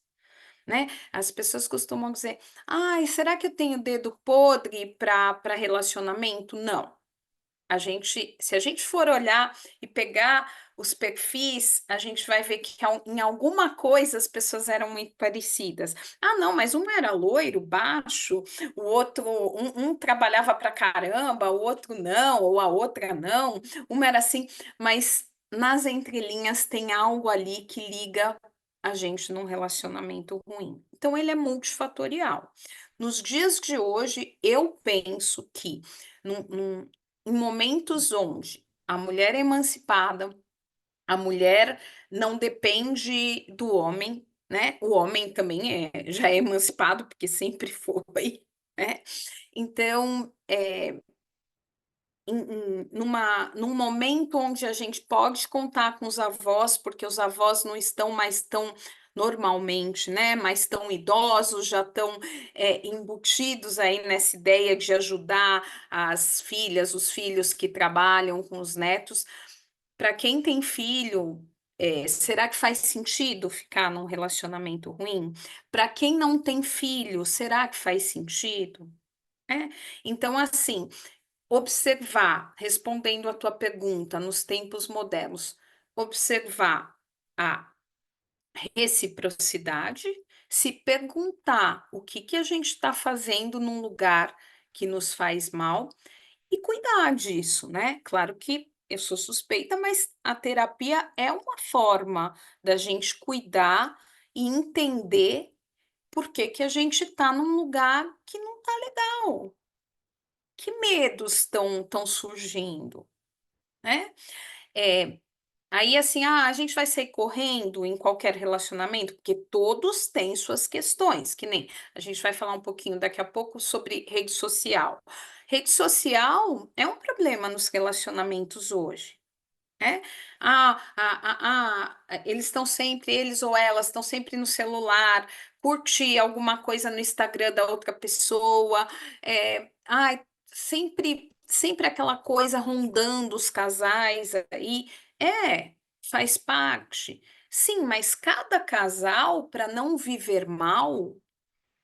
né? As pessoas costumam dizer: ai, será que eu tenho dedo podre para relacionamento? Não. Se a gente for olhar e pegar os perfis, a gente vai ver que em alguma coisa as pessoas eram muito parecidas. Ah, não, mas um era loiro, baixo, o outro, um trabalhava pra caramba, o outro não, ou a outra não, uma era assim, mas nas entrelinhas tem algo ali que liga a gente num relacionamento ruim. Então, ele é multifatorial. Nos dias de hoje, eu penso que em momentos onde a mulher é emancipada, a mulher não depende do homem, né? O homem também já é emancipado, porque sempre foi, né? Então, num momento onde a gente pode contar com os avós, porque os avós não estão mais tão normalmente, né? Mais tão idosos, já estão embutidos aí nessa ideia de ajudar as filhas, os filhos que trabalham com os netos. Para quem tem filho, será que faz sentido ficar num relacionamento ruim? Para quem não tem filho, será que faz sentido? É. Então, assim, observar, respondendo a tua pergunta, nos tempos modernos, observar a reciprocidade, se perguntar o que a gente está fazendo num lugar que nos faz mal e cuidar disso, né? Claro que eu sou suspeita, mas a terapia é uma forma da gente cuidar e entender por que que a gente está num lugar que não está legal. Que medos estão surgindo? né? É, aí, assim, a gente vai sair correndo em qualquer relacionamento, porque todos têm suas questões, que nem a gente vai falar um pouquinho daqui a pouco sobre rede social. Rede social é um problema nos relacionamentos hoje. É? Eles estão sempre, eles ou elas estão sempre no celular, curte alguma coisa no Instagram da outra pessoa, sempre aquela coisa rondando os casais aí. Faz parte. Sim, mas cada casal, para não viver mal,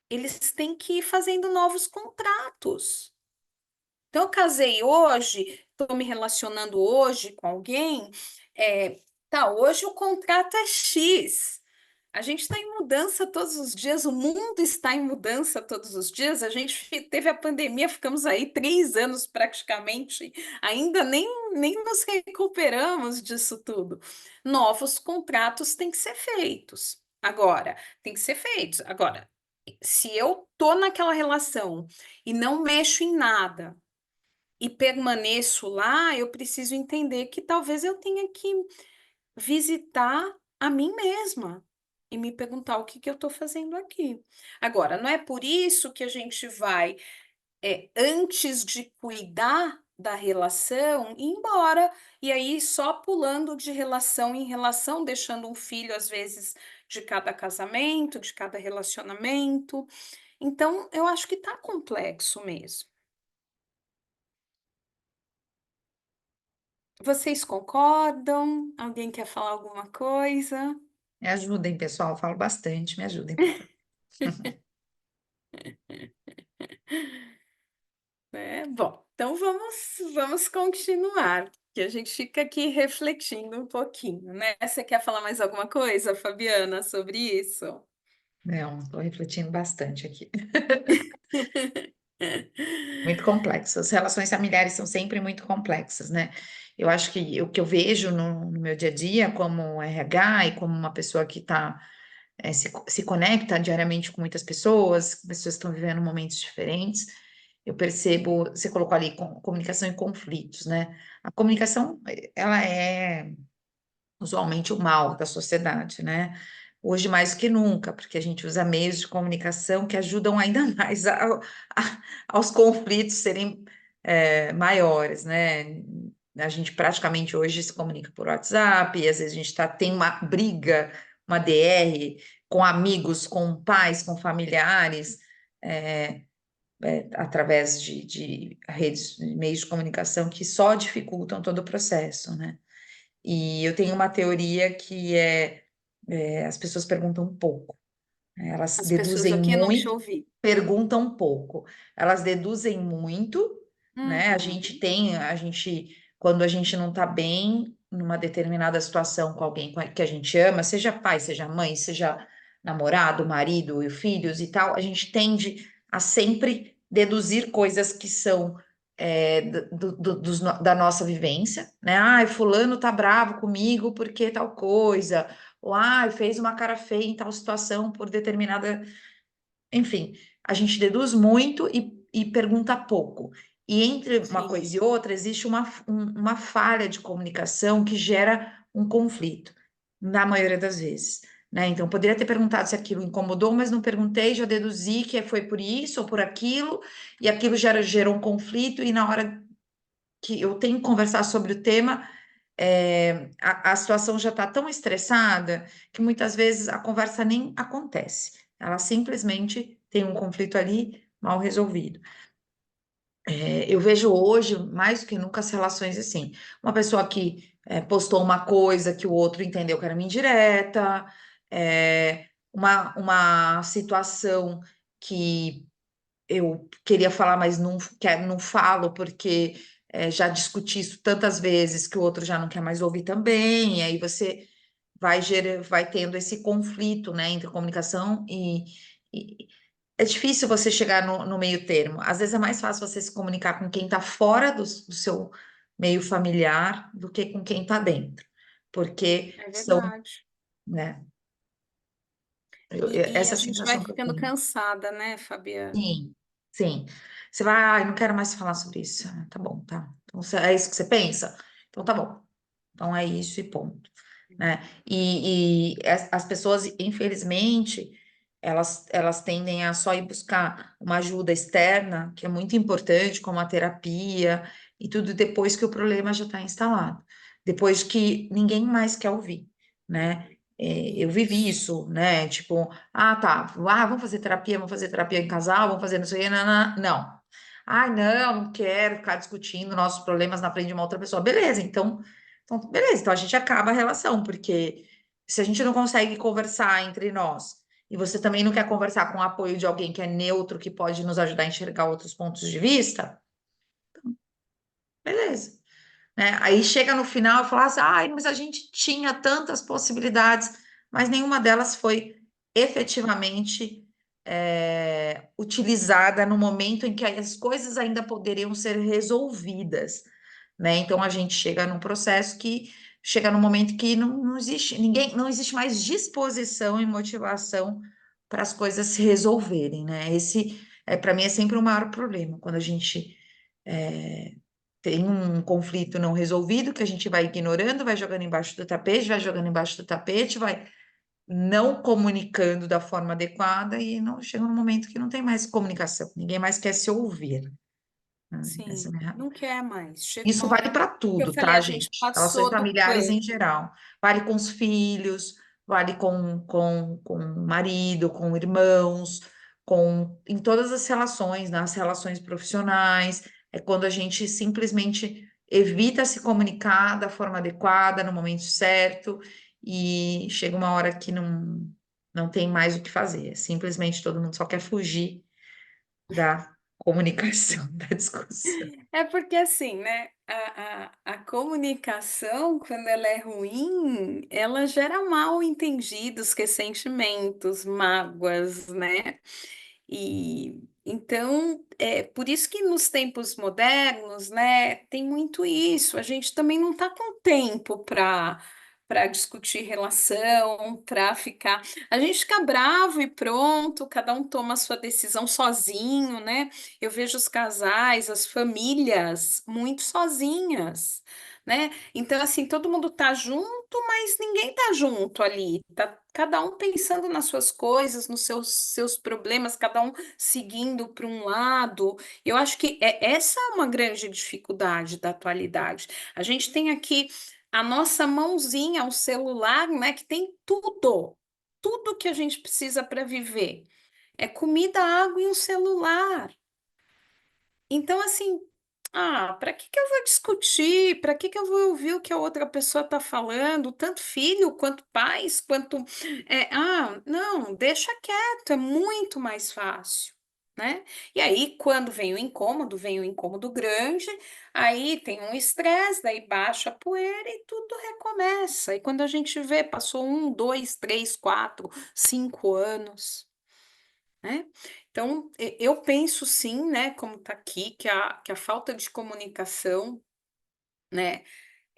eles têm que ir fazendo novos contratos. Então, eu casei hoje, estou me relacionando hoje com alguém, hoje o contrato é X. A gente está em mudança todos os dias, o mundo está em mudança todos os dias. A gente teve a pandemia, ficamos aí 3 anos praticamente, ainda nem nos recuperamos disso tudo. Novos contratos têm que ser feitos. Agora, tem que ser feitos. Agora, se eu tô naquela relação e não mexo em nada, e permaneço lá, eu preciso entender que talvez eu tenha que visitar a mim mesma e me perguntar o que que eu estou fazendo aqui. Agora, não é por isso que a gente vai, antes de cuidar da relação, ir embora, e aí só pulando de relação em relação, deixando um filho, às vezes, de cada casamento, de cada relacionamento. Então, eu acho que tá complexo mesmo. Vocês concordam? Alguém quer falar alguma coisa? Me ajudem, pessoal, eu falo bastante, me ajudem, por favor. Bom, então vamos continuar, que a gente fica aqui refletindo um pouquinho, né? Você quer falar mais alguma coisa, Fabiana, sobre isso? Não, estou refletindo bastante aqui. Muito complexo. As relações familiares são sempre muito complexas, né? Eu acho que o que eu vejo no meu dia a dia, como RH e como uma pessoa que se conecta diariamente com muitas pessoas que estão vivendo momentos diferentes, eu percebo, você colocou ali comunicação e conflitos, né? A comunicação, ela é usualmente o mal da sociedade, né? Hoje mais do que nunca, porque a gente usa meios de comunicação que ajudam ainda mais aos conflitos serem maiores, né? A gente praticamente hoje se comunica por WhatsApp, e às vezes a gente tem uma briga, uma DR com amigos, com pais, com familiares, através de redes, de meios de comunicação que só dificultam todo o processo, né? E eu tenho uma teoria que as pessoas perguntam pouco, né? Elas As pessoas deduzem aqui não te muito, ouvi. perguntam pouco. Elas deduzem muito, né? Uhum, Quando a gente não está bem numa determinada situação com alguém que a gente ama, seja pai, seja mãe, seja namorado, marido, e filhos e tal, a gente tende a sempre deduzir coisas que são da nossa vivência, né? Ai, fulano tá bravo comigo porque tal coisa, ou ai, fez uma cara feia em tal situação por determinada. Enfim, a gente deduz muito e pergunta pouco. E entre uma sim, coisa e outra, existe uma falha de comunicação que gera um conflito, na maioria das vezes, né? Então, eu poderia ter perguntado se aquilo incomodou, mas não perguntei, já deduzi que foi por isso ou por aquilo, e aquilo gerou um conflito, e na hora que eu tenho que conversar sobre o tema, a situação já está tão estressada que muitas vezes a conversa nem acontece. Ela simplesmente tem um conflito ali mal resolvido. Eu vejo hoje, mais do que nunca, as relações assim. Uma pessoa que postou uma coisa que o outro entendeu que era uma indireta, uma situação que eu queria falar, mas não falo porque já discuti isso tantas vezes que o outro já não quer mais ouvir também, e aí você vai tendo esse conflito, né, entre comunicação e é difícil você chegar no meio termo. Às vezes é mais fácil você se comunicar com quem está fora do seu meio familiar do que com quem está dentro, porque é são, verdade. né, E essa a é a gente vai sensação que eu ficando tenho. cansada, né, Fabiana? Sim, sim. Você vai, ai, não quero mais falar sobre isso. Ah, tá bom, tá. Então, é isso que você pensa? Então tá bom. Então é isso e ponto, né? As pessoas, infelizmente, elas tendem a só ir buscar uma ajuda externa, que é muito importante, como a terapia e tudo, depois que o problema já está instalado, depois que ninguém mais quer ouvir, né? Eu vivi isso, né? Tipo, tá, vamos fazer terapia em casal, vamos fazer não sei o quê, não, não. Ai, não quero ficar discutindo nossos problemas na frente de uma outra pessoa. Beleza, então, beleza, então a gente acaba a relação, porque se a gente não consegue conversar entre nós, e você também não quer conversar com o apoio de alguém que é neutro, que pode nos ajudar a enxergar outros pontos de vista, beleza. Né? Aí chega no final e fala assim, ai, mas a gente tinha tantas possibilidades, mas nenhuma delas foi efetivamente utilizada no momento em que as coisas ainda poderiam ser resolvidas, né? Então a gente chega num processo que chega num momento que não existe não existe mais disposição e motivação para as coisas se resolverem, né? Esse para mim é sempre o maior problema quando a gente tem um conflito não resolvido que a gente vai ignorando, vai jogando embaixo do tapete, vai jogando embaixo do tapete, vai não comunicando da forma adequada e não chega num momento que não tem mais comunicação, ninguém mais quer se ouvir, né? Essa é a Sim, minha... não quer mais. Isso Chegou. vale para Eu tudo, falei, tá, a gente gente? Relações passou do familiares em pano. geral. Vale com os filhos, vale com o marido, com irmãos, em todas as relações, nas relações profissionais. É quando a gente simplesmente evita se comunicar da forma adequada, no momento certo, e chega uma hora que não tem mais o que fazer. Simplesmente todo mundo só quer fugir da comunicação, da discussão. É porque assim, né? A comunicação, quando ela é ruim, ela gera mal entendidos, ressentimentos, mágoas, né? E então é por isso que nos tempos modernos, né, tem muito isso. A gente também não está com tempo para discutir relação, para ficar. A gente fica bravo e pronto, cada um toma a sua decisão sozinho, né? Eu vejo os casais, as famílias muito sozinhas, né? Então, assim, todo mundo tá junto, mas ninguém tá junto ali. Tá cada um pensando nas suas coisas, nos seus problemas, cada um seguindo para um lado. Eu acho que essa é uma grande dificuldade da atualidade. A gente tem aqui a nossa mãozinha, o celular, né, que tem tudo, tudo que a gente precisa para viver. É comida, água e um celular. Então, assim, para que que eu vou discutir? Para que que eu vou ouvir o que a outra pessoa está falando? Tanto filho, quanto pais, quanto. Não, deixa quieto, é muito mais fácil, né? E aí, quando vem o incômodo grande, aí tem um estresse, daí baixa a poeira e tudo recomeça. E quando a gente vê, passou 1, 2, 3, 4, 5 anos, né? Então, eu penso sim, né, como está aqui, que a falta de comunicação, né,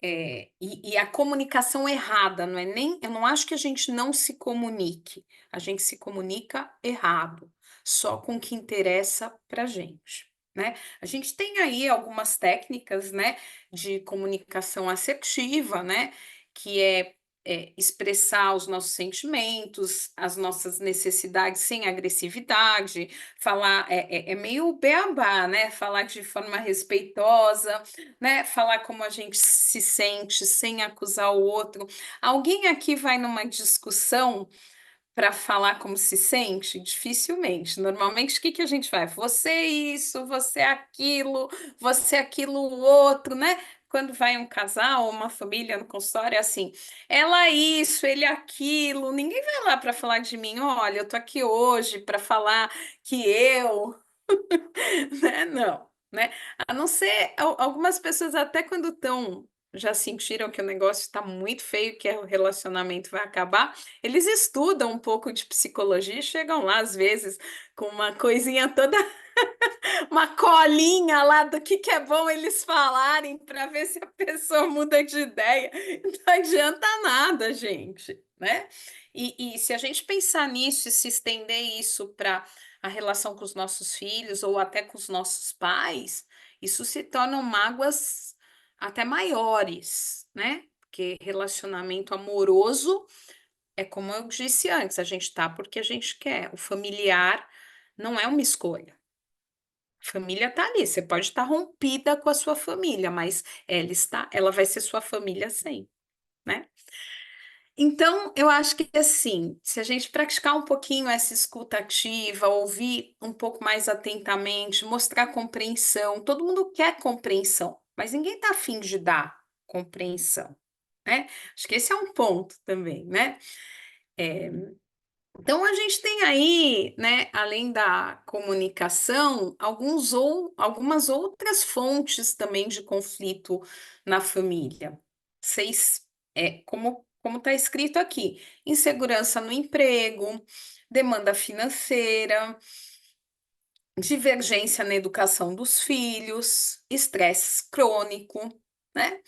e a comunicação errada, não é nem, eu não acho que a gente não se comunique, a gente se comunica errado, só com o que interessa para a gente, né? A gente tem aí algumas técnicas, né, de comunicação assertiva, né, que expressar os nossos sentimentos, as nossas necessidades sem agressividade, falar, é meio beabá, né? Falar de forma respeitosa, né? Falar como a gente se sente sem acusar o outro. Alguém aqui vai numa discussão para falar como se sente? Dificilmente. Normalmente, o que que a gente vai? Você isso, você aquilo outro, né? Quando vai um casal ou uma família no consultório, é assim, ela isso, ele aquilo. Ninguém vai lá para falar de mim. Olha, eu tô aqui hoje para falar que eu, né? Não, né? A não ser algumas pessoas, até quando estão, já sentiram que o negócio está muito feio, que o relacionamento vai acabar, eles estudam um pouco de psicologia e chegam lá, às vezes, com uma coisinha toda, uma colinha lá do que é bom eles falarem para ver se a pessoa muda de ideia. Não adianta nada, gente, né? E se a gente pensar nisso e se estender isso para a relação com os nossos filhos ou até com os nossos pais, isso se tornam mágoas até maiores, né? Porque relacionamento amoroso é como eu disse antes, a gente tá porque a gente quer. O familiar não é uma escolha. Família tá ali, você pode estar rompida com a sua família, mas ela vai ser sua família sempre, né? Então, eu acho que assim, se a gente praticar um pouquinho essa escuta ativa, ouvir um pouco mais atentamente, mostrar compreensão, todo mundo quer compreensão, mas ninguém está afim de dar compreensão, né? Acho que esse é um ponto também, né? Então, a gente tem aí, né, além da comunicação, algumas outras fontes também de conflito na família. Vocês, como está escrito aqui, insegurança no emprego, demanda financeira, divergência na educação dos filhos, estresse crônico, né?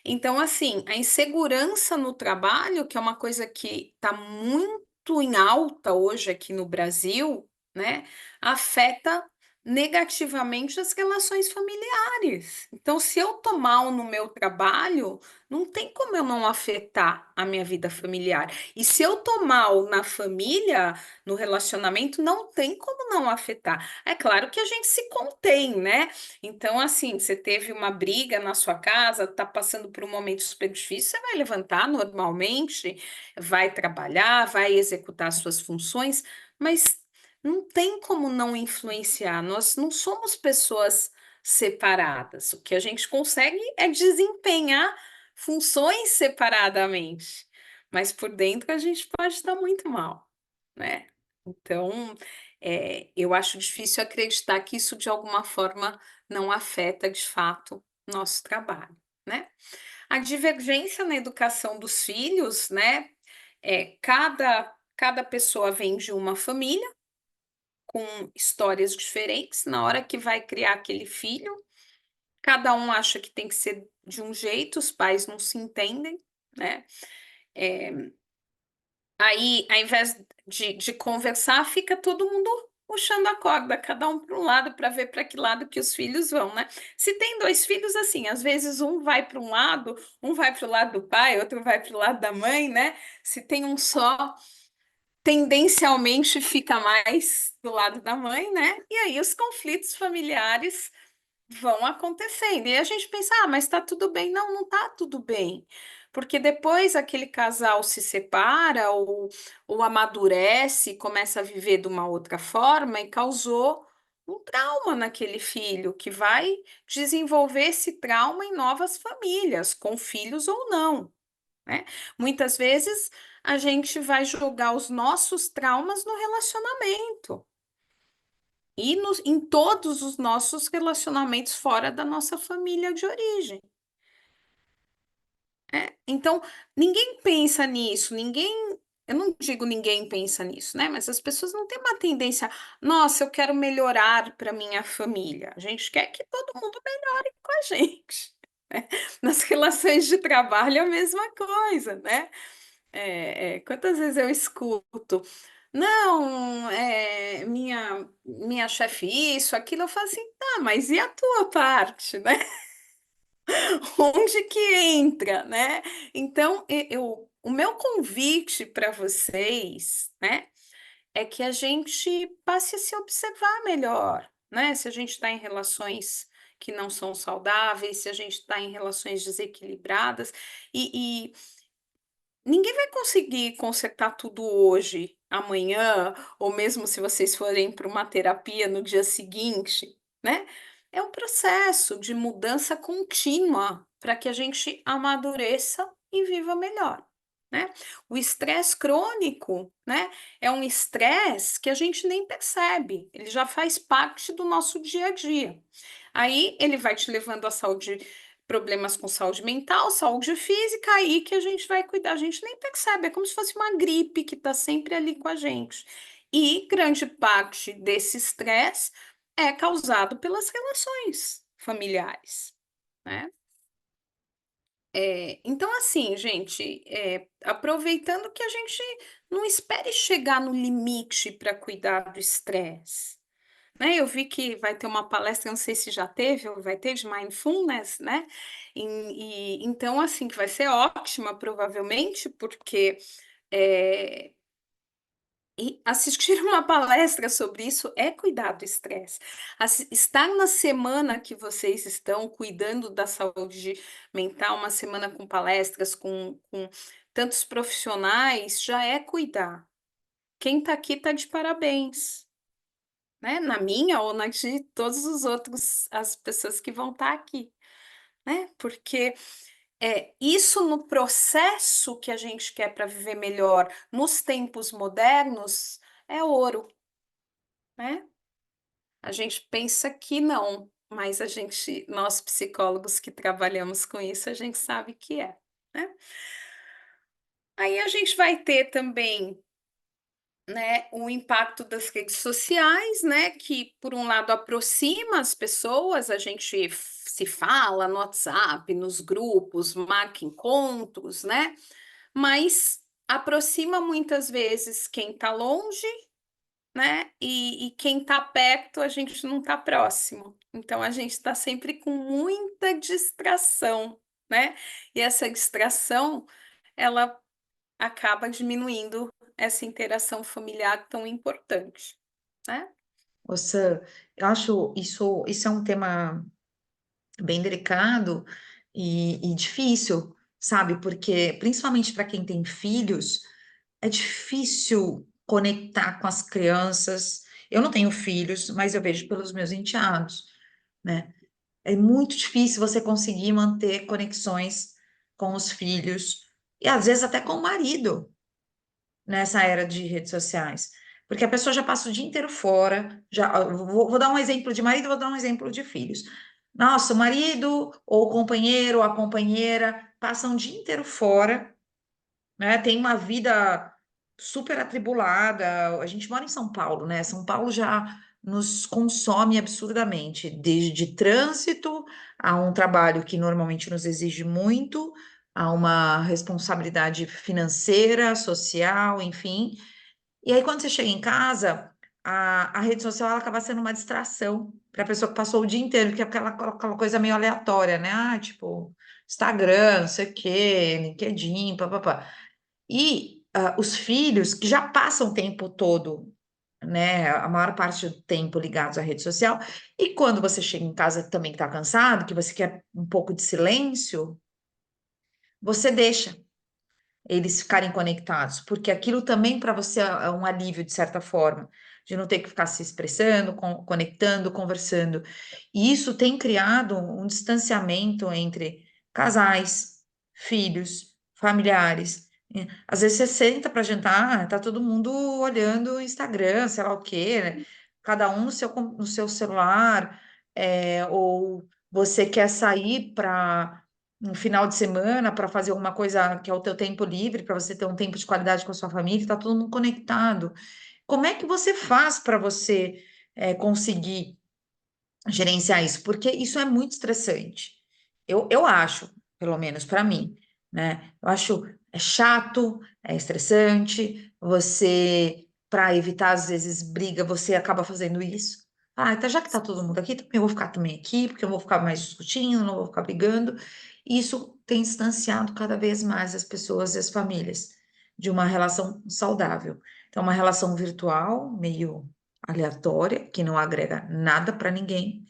Então, assim, a insegurança no trabalho, que é uma coisa que está muito em alta hoje aqui no Brasil, né, afeta negativamente as relações familiares. Então, se eu tô mal no meu trabalho, não tem como eu não afetar a minha vida familiar. E se eu tô mal na família, no relacionamento, não tem como não afetar. É claro que a gente se contém, né? Então, assim, você teve uma briga na sua casa, tá passando por um momento super difícil, você vai levantar normalmente, vai trabalhar, vai executar suas funções, mas não tem como não influenciar. Nós não somos pessoas separadas. O que a gente consegue é desempenhar funções separadamente, mas por dentro a gente pode estar muito mal, né? Então, eu acho difícil acreditar que isso de alguma forma não afeta de fato nosso trabalho, né? A divergência na educação dos filhos, né? Cada pessoa vem de uma família com histórias diferentes. Na hora que vai criar aquele filho, cada um acha que tem que ser de um jeito, os pais não se entendem, né? É, Aí, ao invés de conversar, fica todo mundo puxando a corda, cada um para um lado, para ver para que lado que os filhos vão, né? Se tem dois filhos, assim, às vezes um vai para um lado, um vai para o lado do pai, outro vai para o lado da mãe, né? Se tem um só, tendencialmente fica mais do lado da mãe, né? E aí os conflitos familiares vão acontecendo. E a gente pensa, mas tá tudo bem. Não, não tá tudo bem. Porque depois aquele casal se separa ou amadurece, começa a viver de uma outra forma e causou um trauma naquele filho, que vai desenvolver esse trauma em novas famílias, com filhos ou não, né? Muitas vezes a gente vai jogar os nossos traumas no relacionamento e em todos os nossos relacionamentos fora da nossa família de origem. Então, ninguém pensa nisso, eu não digo ninguém pensa nisso, né? Mas as pessoas não têm uma tendência, nossa, eu quero melhorar para minha família. A gente quer que todo mundo melhore com a gente, né? Nas relações de trabalho é a mesma coisa, né? Quantas vezes eu escuto, não, minha chefe isso, aquilo, eu falo assim, tá, mas e a tua parte, né? Onde que entra, né? Então, o meu convite para vocês, né, é que a gente passe a se observar melhor, né? Se a gente está em relações que não são saudáveis, se a gente está em relações desequilibradas, e ninguém vai conseguir consertar tudo hoje, amanhã, ou mesmo se vocês forem para uma terapia no dia seguinte, né? É um processo de mudança contínua para que a gente amadureça e viva melhor, né? O estresse crônico, né? É um estresse que a gente nem percebe, ele já faz parte do nosso dia a dia. Aí ele vai te levando à saúde, problemas com saúde mental, saúde física, aí que a gente vai cuidar. A gente nem percebe, é como se fosse uma gripe que está sempre ali com a gente. E grande parte desse estresse é causado pelas relações familiares, né? Então, assim, gente, aproveitando que a gente não espere chegar no limite para cuidar do estresse. né? Eu vi que vai ter uma palestra, não sei se já teve ou vai ter, de mindfulness, né? Então, assim, que vai ser ótima, provavelmente, porque é, e assistir uma palestra sobre isso é cuidar do estresse. Estar na semana que vocês estão cuidando da saúde mental, uma semana com palestras, com tantos profissionais, já é cuidar. Quem está aqui está de parabéns, né? Na minha ou na de todos os outros, as pessoas que vão estar aqui, né? Porque isso no processo que a gente quer para viver melhor nos tempos modernos é ouro, né? A gente pensa que não, mas nós psicólogos que trabalhamos com isso, a gente sabe que é, né? Aí a gente vai ter também, né, o impacto das redes sociais, né, que por um lado aproxima as pessoas, a gente se fala no WhatsApp, nos grupos, marca encontros, né? Mas aproxima muitas vezes quem está longe, né? E quem está perto, a gente não está próximo. Então a gente está sempre com muita distração, né? E essa distração, ela acaba diminuindo essa interação familiar tão importante, né? Ô, Sam, eu acho isso é um tema bem delicado e difícil, sabe? Porque, principalmente para quem tem filhos, é difícil conectar com as crianças. Eu não tenho filhos, mas eu vejo pelos meus enteados, né? É muito difícil você conseguir manter conexões com os filhos e às vezes até com o marido nessa era de redes sociais. Porque a pessoa já passa o dia inteiro fora. Vou dar um exemplo de marido, vou dar um exemplo de filhos. Nossa, o marido, ou o companheiro, ou a companheira, passam o dia inteiro fora, né? Tem uma vida super atribulada. A gente mora em São Paulo, né? São Paulo já nos consome absurdamente, desde trânsito a um trabalho que normalmente nos exige muito, a uma responsabilidade financeira, social, enfim. E aí, quando você chega em casa, a rede social ela acaba sendo uma distração para a pessoa que passou o dia inteiro, que é aquela coisa meio aleatória, né? Ah, tipo, Instagram, não sei o quê, LinkedIn, papapá. E os filhos que já passam o tempo todo, né, a maior parte do tempo ligados à rede social, e quando você chega em casa também que está cansado, que você quer um pouco de silêncio, você deixa eles ficarem conectados, porque aquilo também para você é um alívio de certa forma, de não ter que ficar se expressando, conectando, conversando. E isso tem criado um distanciamento entre casais, filhos, familiares. Às vezes você senta para jantar, tá todo mundo olhando o Instagram, sei lá o quê, né? Cada um no seu celular, ou você quer sair para um final de semana para fazer alguma coisa que é o teu tempo livre, para você ter um tempo de qualidade com a sua família, tá todo mundo conectado. Como é que você faz para você conseguir gerenciar isso? Porque isso é muito estressante. Eu acho, pelo menos para mim, né? Eu acho chato, é estressante, você, para evitar, às vezes, briga, você acaba fazendo isso. Ah, então já que tá todo mundo aqui, também eu vou ficar também aqui, porque eu vou ficar mais discutindo, não vou ficar brigando. E isso tem distanciado cada vez mais as pessoas e as famílias de uma relação saudável. Então, uma relação virtual, meio aleatória, que não agrega nada para ninguém,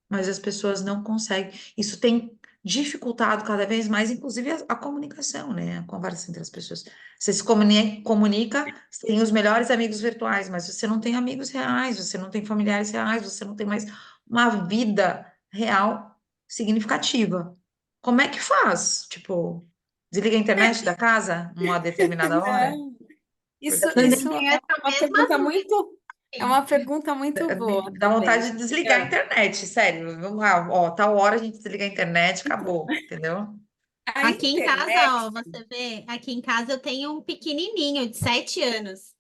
mas as pessoas não conseguem. Isso tem dificultado cada vez mais, inclusive a comunicação, né? A conversa entre as pessoas. Você se comunica, você tem os melhores amigos virtuais, mas você não tem amigos reais, você não tem familiares reais, você não tem mais uma vida real significativa. Como é que faz? Tipo, desliga a internet da casa uma determinada hora? Não, Porque Também isso tem é essa uma mesma pergunta muito, é dúvida. uma pergunta muito boa dá também. vontade de desligar a internet, sério. Vamos lá, ó, tal hora a gente desliga a internet, acabou, entendeu? A Aqui em casa, internet, ó, você vê, aqui em casa eu tenho um pequenininho de 7 anos,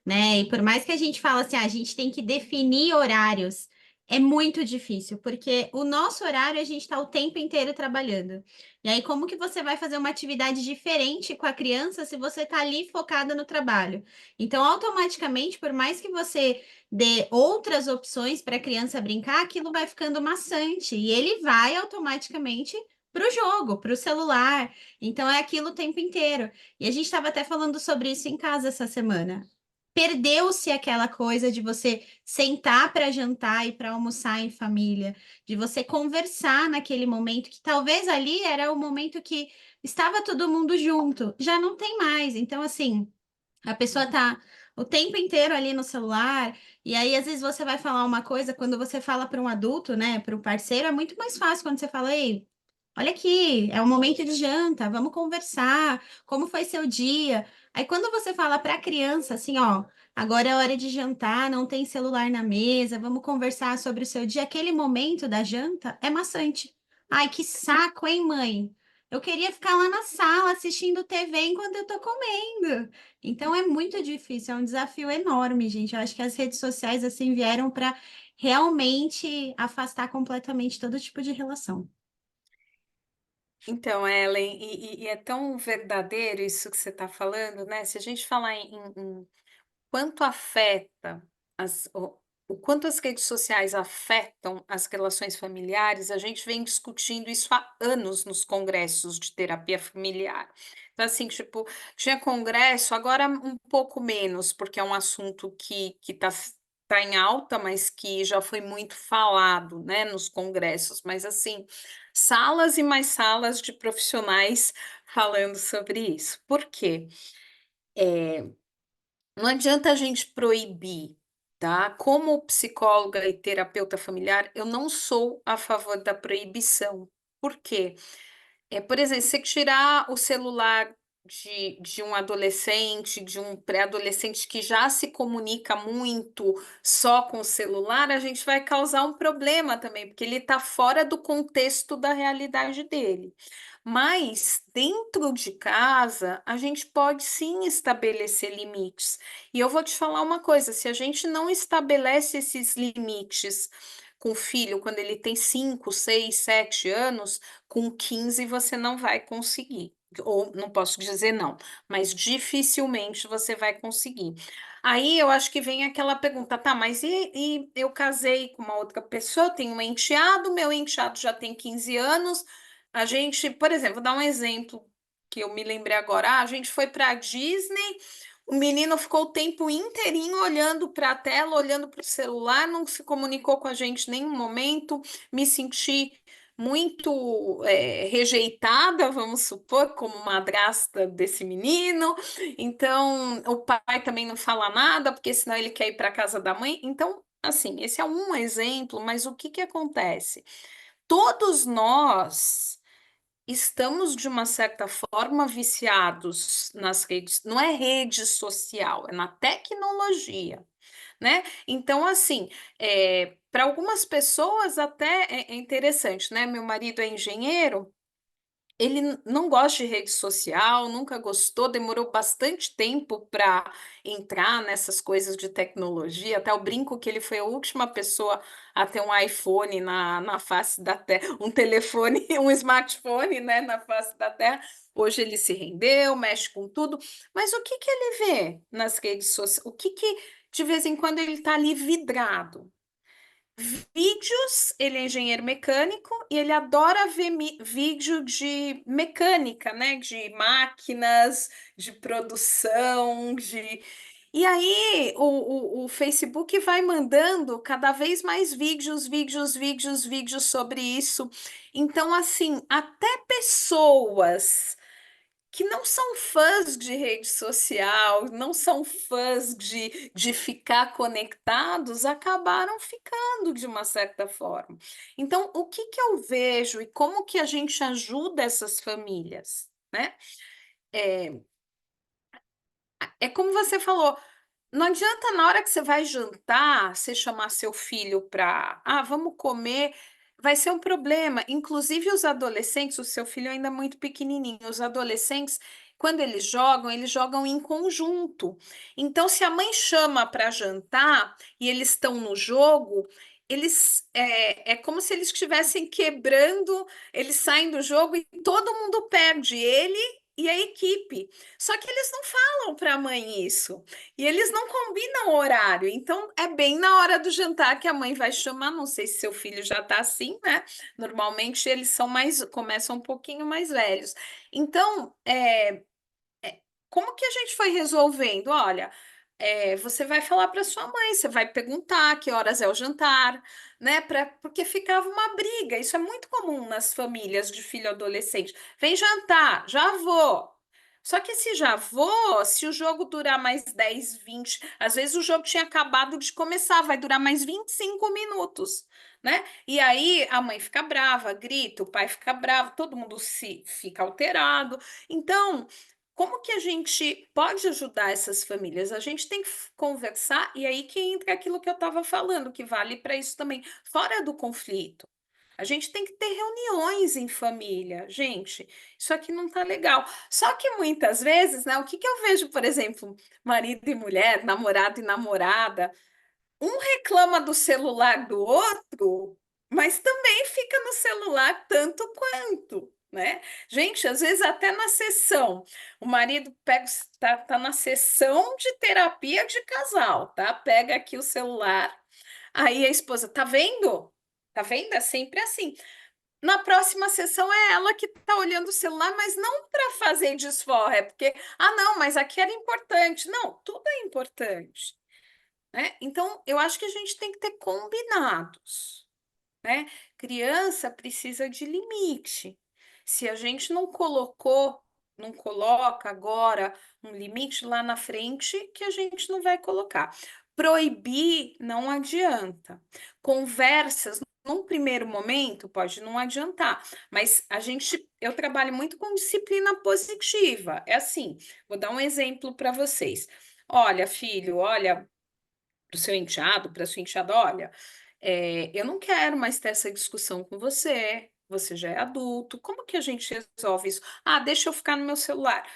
né? E por mais que a gente fale assim, a gente tem que definir horários. É muito difícil, porque o nosso horário a gente está o tempo inteiro trabalhando. E aí, como que você vai fazer uma atividade diferente com a criança se você está ali focada no trabalho? Então, automaticamente, por mais que você dê outras opções para a criança brincar, aquilo vai ficando maçante e ele vai automaticamente para o jogo, para o celular. Então, é aquilo o tempo inteiro. E a gente estava até falando sobre isso em casa essa semana. Perdeu-se aquela coisa de você sentar para jantar e para almoçar em família, de você conversar naquele momento que talvez ali era o momento que estava todo mundo junto. Já não tem mais. Então, assim, a pessoa tá o tempo inteiro ali no celular, e aí às vezes você vai falar uma coisa, quando você fala para um adulto, né, para um parceiro, é muito mais fácil quando você fala, ei, olha aqui, é o momento de janta, vamos conversar, como foi seu dia? Aí quando você fala para a criança assim, ó, agora é hora de jantar, não tem celular na mesa, vamos conversar sobre o seu dia, aquele momento da janta é maçante. Ai, que saco, hein, mãe? Eu queria ficar lá na sala assistindo TV enquanto eu tô comendo. Então é muito difícil, é um desafio enorme, gente. Eu acho que as redes sociais assim vieram para realmente afastar completamente todo tipo de relação. Então, Ellen, e é tão verdadeiro isso que você está falando, né? Se a gente falar em quanto afeta o quanto as redes sociais afetam as relações familiares, a gente vem discutindo isso há anos nos congressos de terapia familiar. Então, assim, tipo, tinha congresso, agora um pouco menos, porque é um assunto que tá em alta, mas que já foi muito falado, né, nos congressos. Mas, assim, salas e mais salas de profissionais falando sobre isso. Por quê? Não adianta a gente proibir, tá? Como psicóloga e terapeuta familiar, eu não sou a favor da proibição. Por quê? Por exemplo, se tirar o celular de um adolescente, de um pré-adolescente que já se comunica muito só com o celular, a gente vai causar um problema também, porque ele está fora do contexto da realidade dele. Mas dentro de casa, a gente pode sim estabelecer limites. E eu vou te falar uma coisa: se a gente não estabelece esses limites com o filho quando ele tem 5, 6, 7 anos, com 15 você não vai conseguir. Ou não posso dizer não, mas dificilmente você vai conseguir. Aí eu acho que vem aquela pergunta, tá, mas e eu casei com uma outra pessoa, tenho um enteado, meu enteado já tem 15 anos, a gente, por exemplo, vou dar um exemplo que eu me lembrei agora. A gente foi para a Disney, o menino ficou o tempo inteirinho olhando para a tela, olhando para o celular, não se comunicou com a gente em nenhum momento, me senti muito rejeitada, vamos supor, como madrasta desse menino. Então, o pai também não fala nada, porque senão ele quer ir para a casa da mãe. Então, assim, esse é um exemplo, mas o que que acontece? Todos nós estamos, de uma certa forma, viciados nas redes, não é rede social, é na tecnologia, né? Então, assim, para algumas pessoas até é interessante, né? Meu marido é engenheiro. Ele não gosta de rede social, nunca gostou, demorou bastante tempo para entrar nessas coisas de tecnologia. Até eu brinco que ele foi a última pessoa a ter um iPhone na face da Terra, um telefone, um smartphone, né, na face da Terra. Hoje ele se rendeu, mexe com tudo. Mas o que que ele vê nas redes sociais? O que que de vez em quando ele está ali vidrado? Vídeos, ele é engenheiro mecânico e ele adora ver vídeo de mecânica, né? De máquinas, de produção, de. E aí o Facebook vai mandando cada vez mais vídeos, vídeos, vídeos, vídeos sobre isso. Então, assim, até pessoas que não são fãs de rede social, não são fãs de ficar conectados, acabaram ficando de uma certa forma. Então, o que que eu vejo e como que a gente ajuda essas famílias, né? É como você falou, não adianta na hora que você vai jantar, você chamar seu filho para, vamos comer, vai ser um problema. Inclusive os adolescentes, o seu filho ainda é muito pequenininho, os adolescentes, quando eles jogam em conjunto. Então, se a mãe chama para jantar e eles estão no jogo, é como se eles estivessem quebrando, eles saem do jogo e todo mundo perde, ele e a equipe. Só que eles não falam para a mãe isso. E eles não combinam o horário. Então é bem na hora do jantar que a mãe vai chamar. Não sei se seu filho já está assim, né? Normalmente eles começam um pouquinho mais velhos. Então, como que a gente foi resolvendo? Olha, você vai falar para sua mãe, você vai perguntar que horas é o jantar, né? Porque ficava uma briga. Isso é muito comum nas famílias de filho adolescente. Vem jantar, já vou. Só que esse já vou, se o jogo durar mais 10, 20, às vezes o jogo tinha acabado de começar, vai durar mais 25 minutos, né? E aí a mãe fica brava, grita, o pai fica bravo, todo mundo fica alterado. Então, como que a gente pode ajudar essas famílias? A gente tem que conversar, e aí que entra aquilo que eu estava falando, que vale para isso também, fora do conflito. A gente tem que ter reuniões em família. Gente, isso aqui não tá legal. Só que muitas vezes, né, o que que eu vejo, por exemplo, marido e mulher, namorado e namorada, um reclama do celular do outro, mas também fica no celular tanto quanto, né? Gente, às vezes até na sessão, o marido tá na sessão de terapia de casal, tá? Pega aqui o celular, aí a esposa, tá vendo? Tá vendo? É sempre assim. Na próxima sessão é ela que tá olhando o celular, mas não para fazer desforra, é porque, não, mas aqui era importante. Não, tudo é importante, né? Então, eu acho que a gente tem que ter combinados, né? Criança precisa de limite. Se a gente não coloca agora um limite lá na frente, que a gente não vai colocar. Proibir não adianta. Conversas, num primeiro momento, pode não adiantar, mas eu trabalho muito com disciplina positiva. É assim, vou dar um exemplo para vocês. Olha, filho, olha, para o seu enteado, para sua enteada, olha, eu não quero mais ter essa discussão com você. Você já é adulto. Como que a gente resolve isso? Deixa eu ficar no meu celular.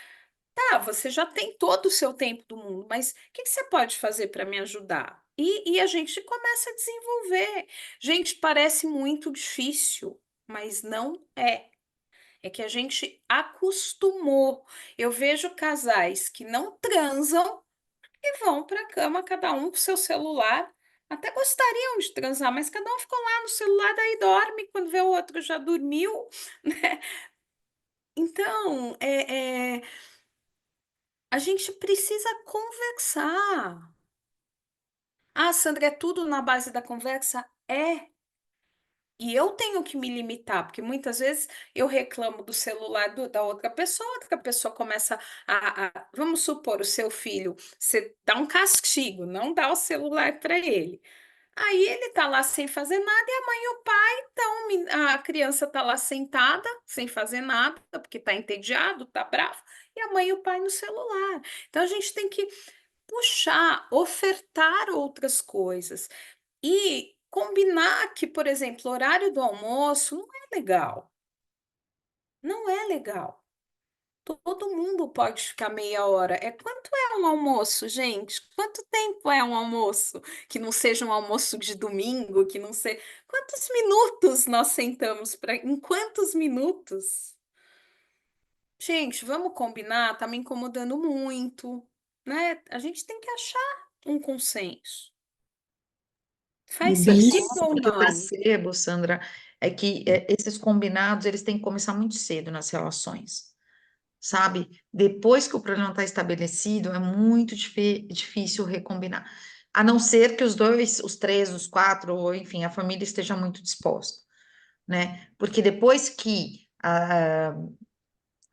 Tá, você já tem todo o seu tempo do mundo, mas o que que você pode fazer para me ajudar? E a gente começa a desenvolver. Gente, parece muito difícil, mas não é. É que a gente acostumou. Eu vejo casais que não transam e vão para a cama, cada um com seu celular. Até gostariam de transar, mas cada um ficou lá no celular, daí dorme, quando vê o outro já dormiu, né? Então, a gente precisa conversar. Sandra, é tudo na base da conversa? É. E eu tenho que me limitar, porque muitas vezes eu reclamo do celular da outra pessoa começa vamos supor, o seu filho, você dá um castigo, não dá o celular para ele. Aí ele tá lá sem fazer nada, e a mãe e o pai estão, a criança tá lá sentada, sem fazer nada, porque tá entediado, tá bravo, e a mãe e o pai no celular. Então a gente tem que puxar, ofertar outras coisas. E combinar que, por exemplo, o horário do almoço não é legal. Não é legal. Todo mundo pode ficar meia hora. Quanto é um almoço, gente? Quanto tempo é um almoço? Que não seja um almoço de domingo, que não seja. Quantos minutos nós sentamos para. Em quantos minutos? Gente, vamos combinar? Tá me incomodando muito, né? A gente tem que achar um consenso. Faz sentido Isso ou que eu não? percebo, Sandra, é que esses combinados, eles têm que começar muito cedo nas relações, sabe? Depois que o problema está estabelecido, é muito difícil recombinar. A não ser que os dois, os três, os quatro, ou enfim, a família esteja muito disposta, né? Porque depois que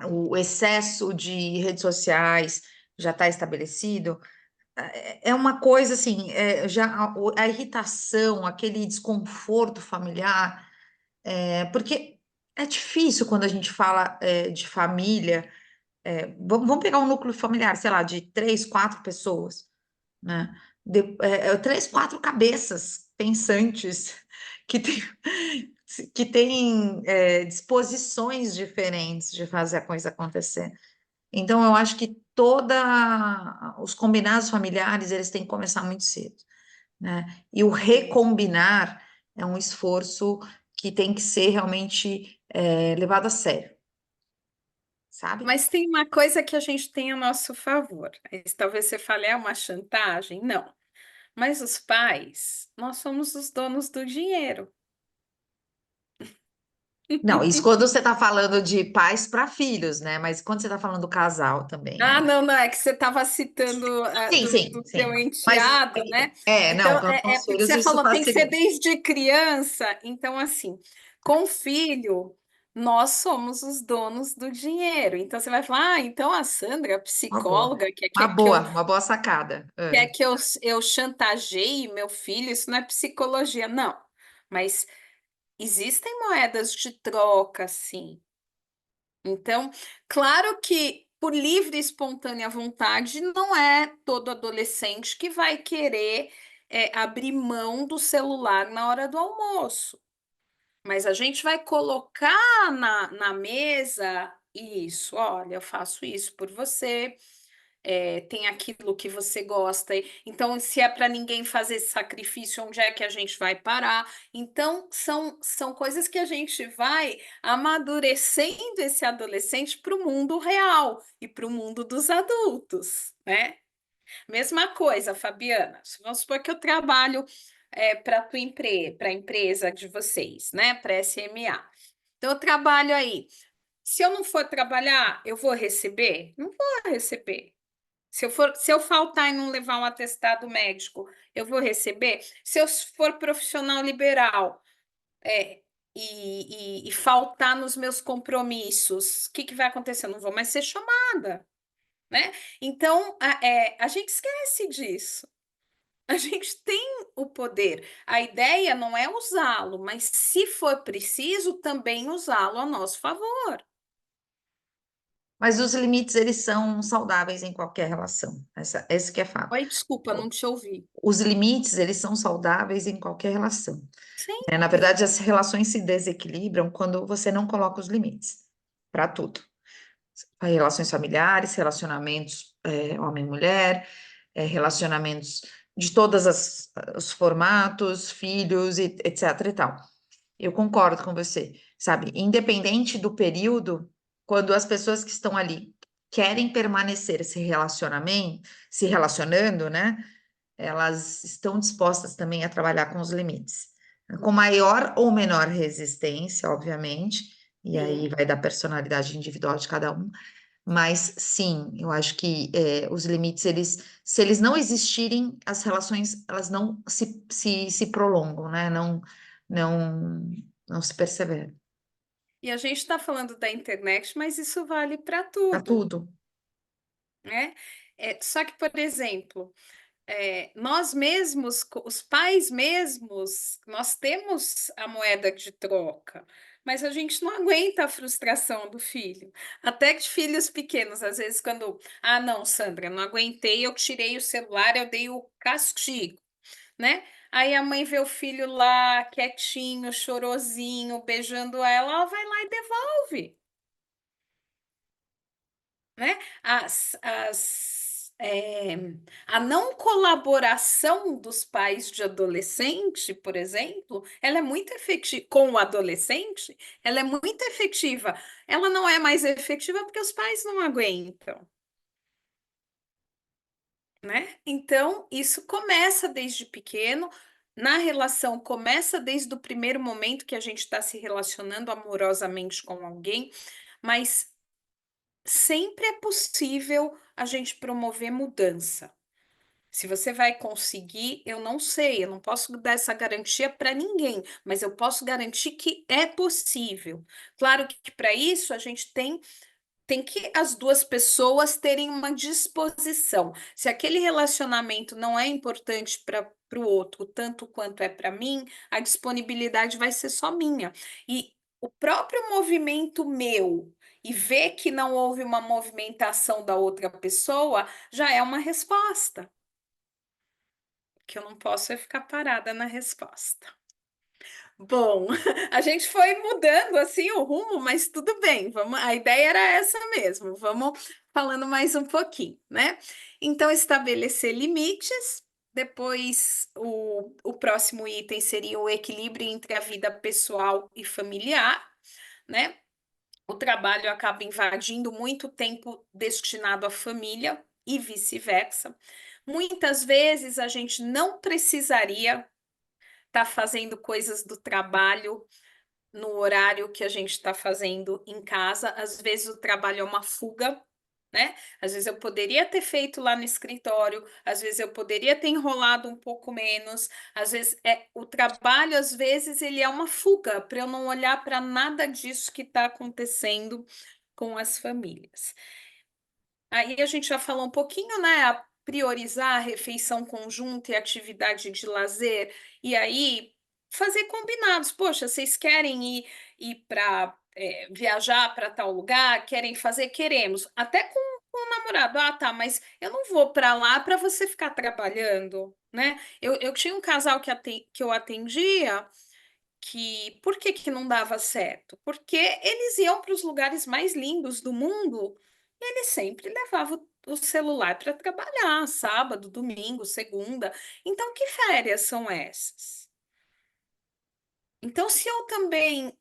o excesso de redes sociais já está estabelecido, é uma coisa assim, já a irritação, aquele desconforto familiar, porque é difícil quando a gente fala de família, vamos pegar um núcleo familiar, sei lá, de 3, 4 pessoas, né? Três, quatro cabeças pensantes que têm disposições diferentes de fazer a coisa acontecer. Então, eu acho que os combinados familiares, eles têm que começar muito cedo, né? E o recombinar, é um esforço que tem que ser realmente levado a sério, sabe? Mas tem uma coisa que a gente tem a nosso favor. Talvez você fale, é uma chantagem? Não. Mas os pais, nós somos os donos do dinheiro. Não, isso quando você está falando de pais para filhos, né? Mas quando você está falando do casal também, Ah, né? não, não, é que você estava citando Sim, sim, do sim. teu Mas enteado, né? não, Então, quando são é os porque filhos, você isso falou, tem que ser facilita. desde criança. Então, assim, com filho, nós somos os donos do dinheiro. Então, você vai falar, então a Sandra, Uma boa, psicóloga, uma boa sacada. quer que eu chantageie meu filho, isso não é psicologia, não. Mas existem moedas de troca, sim. Então, claro que por livre e espontânea vontade, não é todo adolescente que vai querer abrir mão do celular na hora do almoço. Mas a gente vai colocar na mesa isso, olha, eu faço isso por você, tem aquilo que você gosta. Então, se é para ninguém fazer esse sacrifício, onde é que a gente vai parar? Então, são coisas que a gente vai amadurecendo esse adolescente para o mundo real e para o mundo dos adultos, né? Mesma coisa, Fabiana. Vamos supor que eu trabalho para a empresa de vocês, né? Para a SMA. Então, eu trabalho aí. Se eu não for trabalhar, eu vou receber? Não vou receber. Se eu faltar e não levar um atestado médico, eu vou receber? Se eu for profissional liberal, é, e faltar nos meus compromissos, o que, que vai acontecer? Eu não vou mais ser chamada, né? Então, a gente esquece disso. A gente tem o poder. A ideia não é usá-lo, mas se for preciso, também usá-lo a nosso favor. Mas os limites, eles são saudáveis em qualquer relação. Esse que é fato. Oi, desculpa, não te ouvi. Os limites, eles são saudáveis em qualquer relação. Na Sempre. verdade, as relações se desequilibram quando você não coloca os limites para tudo. Relações familiares, relacionamentos homem-mulher, relacionamentos de todos os formatos, filhos, etc. e tal. Eu concordo com você, sabe? Independente do período, quando as pessoas que estão ali querem permanecer se relacionando, né? Elas estão dispostas também a trabalhar com os limites, com maior ou menor resistência, obviamente, e aí Sim. vai da personalidade individual de cada um, mas sim, eu acho que os limites, se eles não existirem, as relações, elas não se prolongam, né? Não se persevera. E a gente está falando da internet, mas isso vale para Para tudo, tudo. né? Só que, por exemplo, nós mesmos, os pais mesmos, nós temos a moeda de troca, mas a gente não aguenta a frustração do filho. Até que filhos pequenos, às vezes, quando, ah, não, Sandra, não aguentei, eu tirei o celular, eu dei o castigo, né? Aí a mãe vê o filho lá, quietinho, chorosinho, beijando ela vai lá e devolve, né? A não colaboração dos pais de adolescente, por exemplo, ela é muito efetiva com o adolescente, ela é muito efetiva. Ela não é mais efetiva porque os pais não aguentam, né? Então, isso começa desde pequeno. Na relação, começa desde o primeiro momento que a gente está se relacionando amorosamente com alguém, mas sempre é possível a gente promover mudança. Se você vai conseguir, eu não sei, eu não posso dar essa garantia para ninguém, mas eu posso garantir que é possível. Claro que para isso a gente tem que as duas pessoas terem uma disposição. Se aquele relacionamento não é importante para o outro, tanto quanto é para mim, a disponibilidade vai ser só minha. E o próprio movimento meu e ver que não houve uma movimentação da outra pessoa já é uma resposta. Que eu não posso é ficar parada na resposta. Bom, a gente foi mudando assim o rumo, mas tudo bem, vamos, a ideia era essa mesmo. Vamos falando mais um pouquinho, né? Então, estabelecer limites Depois, o próximo item seria o equilíbrio entre a vida pessoal e familiar, né? O trabalho acaba invadindo muito tempo destinado à família e vice-versa. Muitas vezes a gente não precisaria estar fazendo coisas do trabalho no horário que a gente está fazendo em casa. Às vezes o trabalho é uma fuga, né? Às vezes eu poderia ter feito lá no escritório, às vezes eu poderia ter enrolado um pouco menos, às vezes o trabalho, às vezes ele é uma fuga para eu não olhar para nada disso que está acontecendo com as famílias. Aí a gente já falou um pouquinho, né? A priorizar a refeição conjunta e atividade de lazer, e aí fazer combinados. Poxa, vocês querem ir para viajar para tal lugar? Querem fazer? Queremos. Até com o namorado. Ah, tá, mas eu não vou para lá para você ficar trabalhando, né? Eu tinha um casal que eu atendia que por que que não dava certo? Porque eles iam para os lugares mais lindos do mundo e eles sempre levavam o celular para trabalhar, sábado, domingo, segunda. Então, que férias são essas? Então, se eu também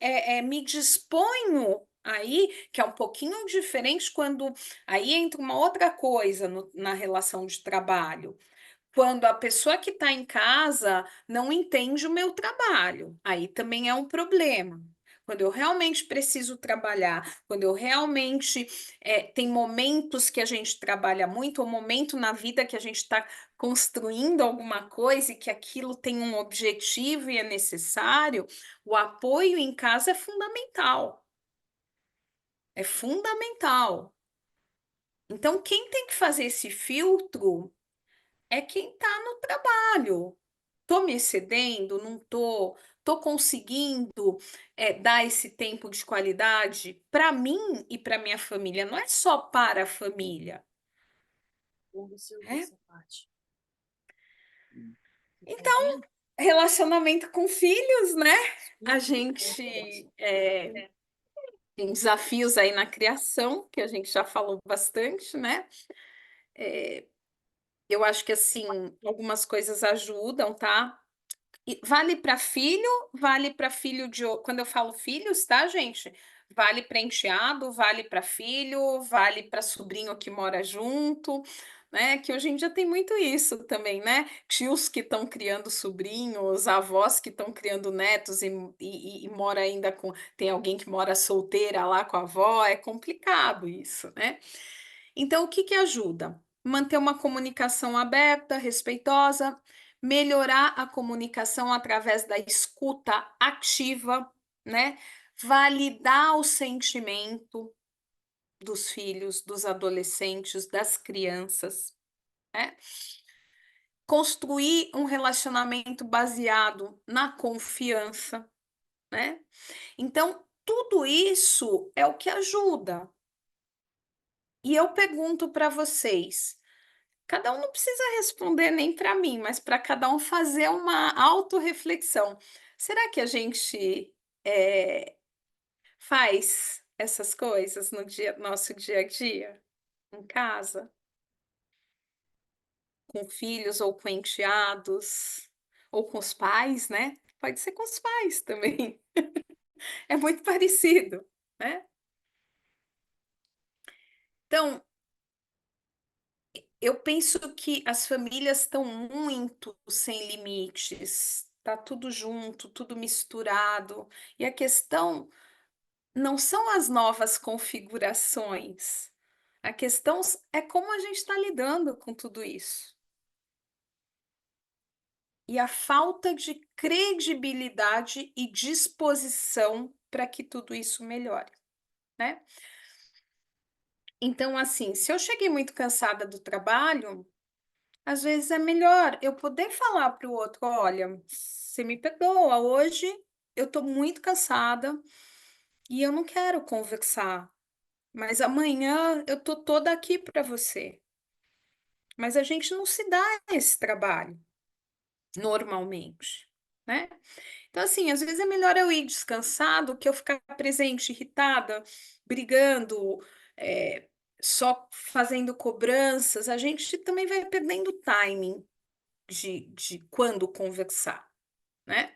me disponho aí, que é um pouquinho diferente quando aí entra uma outra coisa na relação de trabalho quando a pessoa que está em casa não entende o meu trabalho, aí também é um problema. Quando eu realmente preciso trabalhar, quando eu realmente tem momentos que a gente trabalha muito, ou momento na vida que a gente está construindo alguma coisa e que aquilo tem um objetivo e é necessário, o apoio em casa é fundamental. É fundamental. Então, quem tem que fazer esse filtro é quem está no trabalho. Estou me excedendo? Não estou? Estou conseguindo dar esse tempo de qualidade para mim e para minha família? Não é só para a família, Como você ouviu né? essa parte? Então, relacionamento com filhos, né? A Explica. gente tem desafios aí na criação, que a gente já falou bastante, né? Eu acho que assim, algumas coisas ajudam, tá? E vale para filho, vale para filho de. Quando eu falo filhos, tá, gente? Vale para enteado, vale para filho, vale para sobrinho que mora junto, né? Que hoje em dia tem muito isso também, né? Tios que estão criando sobrinhos, avós que estão criando netos e mora ainda com. Tem alguém que mora solteira lá com a avó, é complicado isso, né? Então, o que que ajuda? Manter uma comunicação aberta, respeitosa, melhorar a comunicação através da escuta ativa, né? Validar o sentimento dos filhos, dos adolescentes, das crianças, né? Construir um relacionamento baseado na confiança, né? Então, tudo isso é o que ajuda. E eu pergunto para vocês, cada um não precisa responder nem para mim, mas para cada um fazer uma autorreflexão. Será que a gente faz essas coisas no nosso dia a dia, em casa, com filhos ou com enteados, ou com os pais, né? Pode ser com os pais também. É muito parecido, né? Então, eu penso que as famílias estão muito sem limites, tá tudo junto, tudo misturado, e a questão não são as novas configurações, a questão é como a gente está lidando com tudo isso. E a falta de credibilidade e disposição para que tudo isso melhore, né? Então, assim, se eu cheguei muito cansada do trabalho, às vezes é melhor eu poder falar para o outro: olha, você me perdoa, hoje eu estou muito cansada e eu não quero conversar, mas amanhã eu estou toda aqui para você. Mas a gente não se dá esse trabalho normalmente, né? Então, assim, às vezes é melhor eu ir descansado que eu ficar presente, irritada, brigando, só fazendo cobranças. A gente também vai perdendo o timing de quando conversar, né?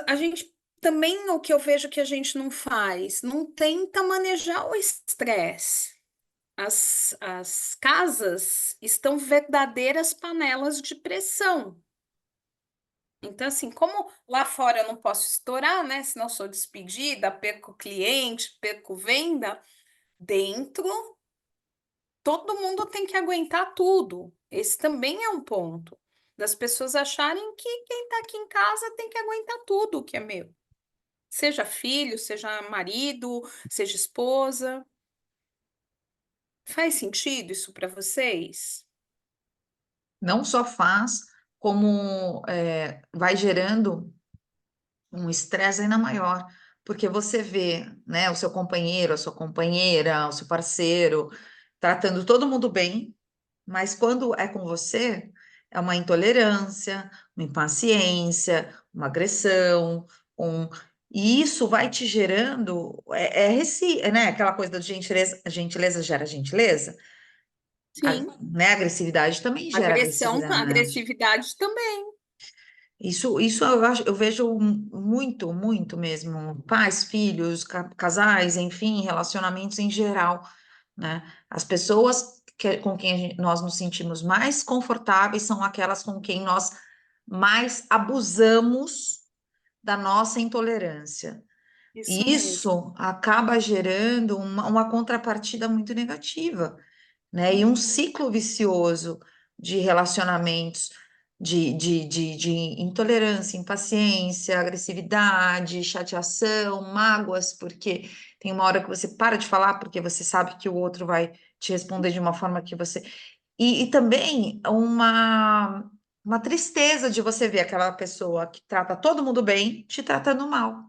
A gente também, o que eu vejo que a gente não faz, não tenta manejar o estresse. As casas estão verdadeiras panelas de pressão. Então, assim, como lá fora eu não posso estourar, né? Senão eu sou despedida, perco cliente, perco venda. Dentro, todo mundo tem que aguentar tudo. Esse também é um ponto. Das pessoas acharem que quem está aqui em casa tem que aguentar tudo que é meu. Seja filho, seja marido, seja esposa. Faz sentido isso para vocês? Não só faz, como vai gerando um estresse ainda maior, porque você vê, né, o seu companheiro, a sua companheira, o seu parceiro tratando todo mundo bem, mas quando é com você, é uma intolerância, uma impaciência, uma agressão, um... E isso vai te gerando, né, aquela coisa da gentileza, a gentileza gera gentileza, Sim. né, a agressividade também gera Agressão, agressividade. agressividade também. Isso eu vejo muito, muito mesmo, pais, filhos, casais, enfim, relacionamentos em geral, né? As pessoas com quem nós nos sentimos mais confortáveis são aquelas com quem nós mais abusamos da nossa intolerância. Isso E mesmo. isso acaba gerando uma contrapartida muito negativa, né? E um ciclo vicioso de relacionamentos, de intolerância, impaciência, agressividade, chateação, mágoas, porque tem uma hora que você para de falar porque você sabe que o outro vai te responder de uma forma que você. E também uma tristeza de você ver aquela pessoa que trata todo mundo bem te tratando mal,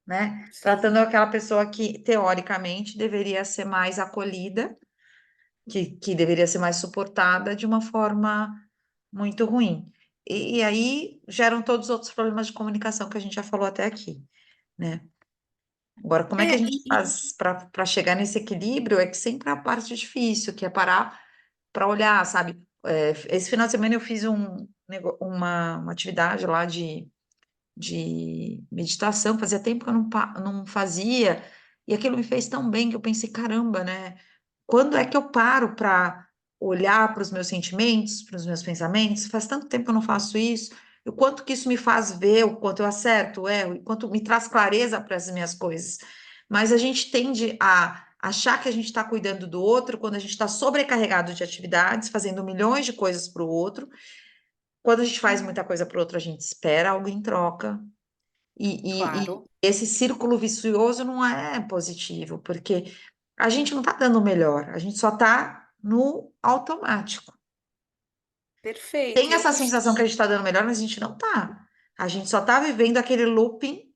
né? Sim. Tratando aquela pessoa que, teoricamente, deveria ser mais acolhida, que deveria ser mais suportada de uma forma muito ruim. E aí geram todos os outros problemas de comunicação que a gente já falou até aqui, né? Agora, como é que a É, gente faz para chegar nesse equilíbrio? É que sempre é a parte difícil, que é parar para olhar, sabe? Esse final de semana eu fiz uma atividade lá de meditação, fazia tempo que eu não fazia, e aquilo me fez tão bem que eu pensei, caramba, né? Quando é que eu paro para olhar para os meus sentimentos, para os meus pensamentos? Faz tanto tempo que eu não faço isso. E o quanto que isso me faz ver, o quanto eu acerto, o erro, e quanto me traz clareza para as minhas coisas. Mas a gente tende a achar que a gente está cuidando do outro quando a gente está sobrecarregado de atividades, fazendo milhões de coisas para o outro. Quando a gente faz muita coisa para o outro, a gente espera algo em troca. E claro, esse círculo vicioso não é positivo, porque a gente não está dando o melhor, a gente só está no automático. perfeito. Tem E eu essa costumo. sensação que a gente está dando o melhor, mas a gente não está. A gente só está vivendo aquele looping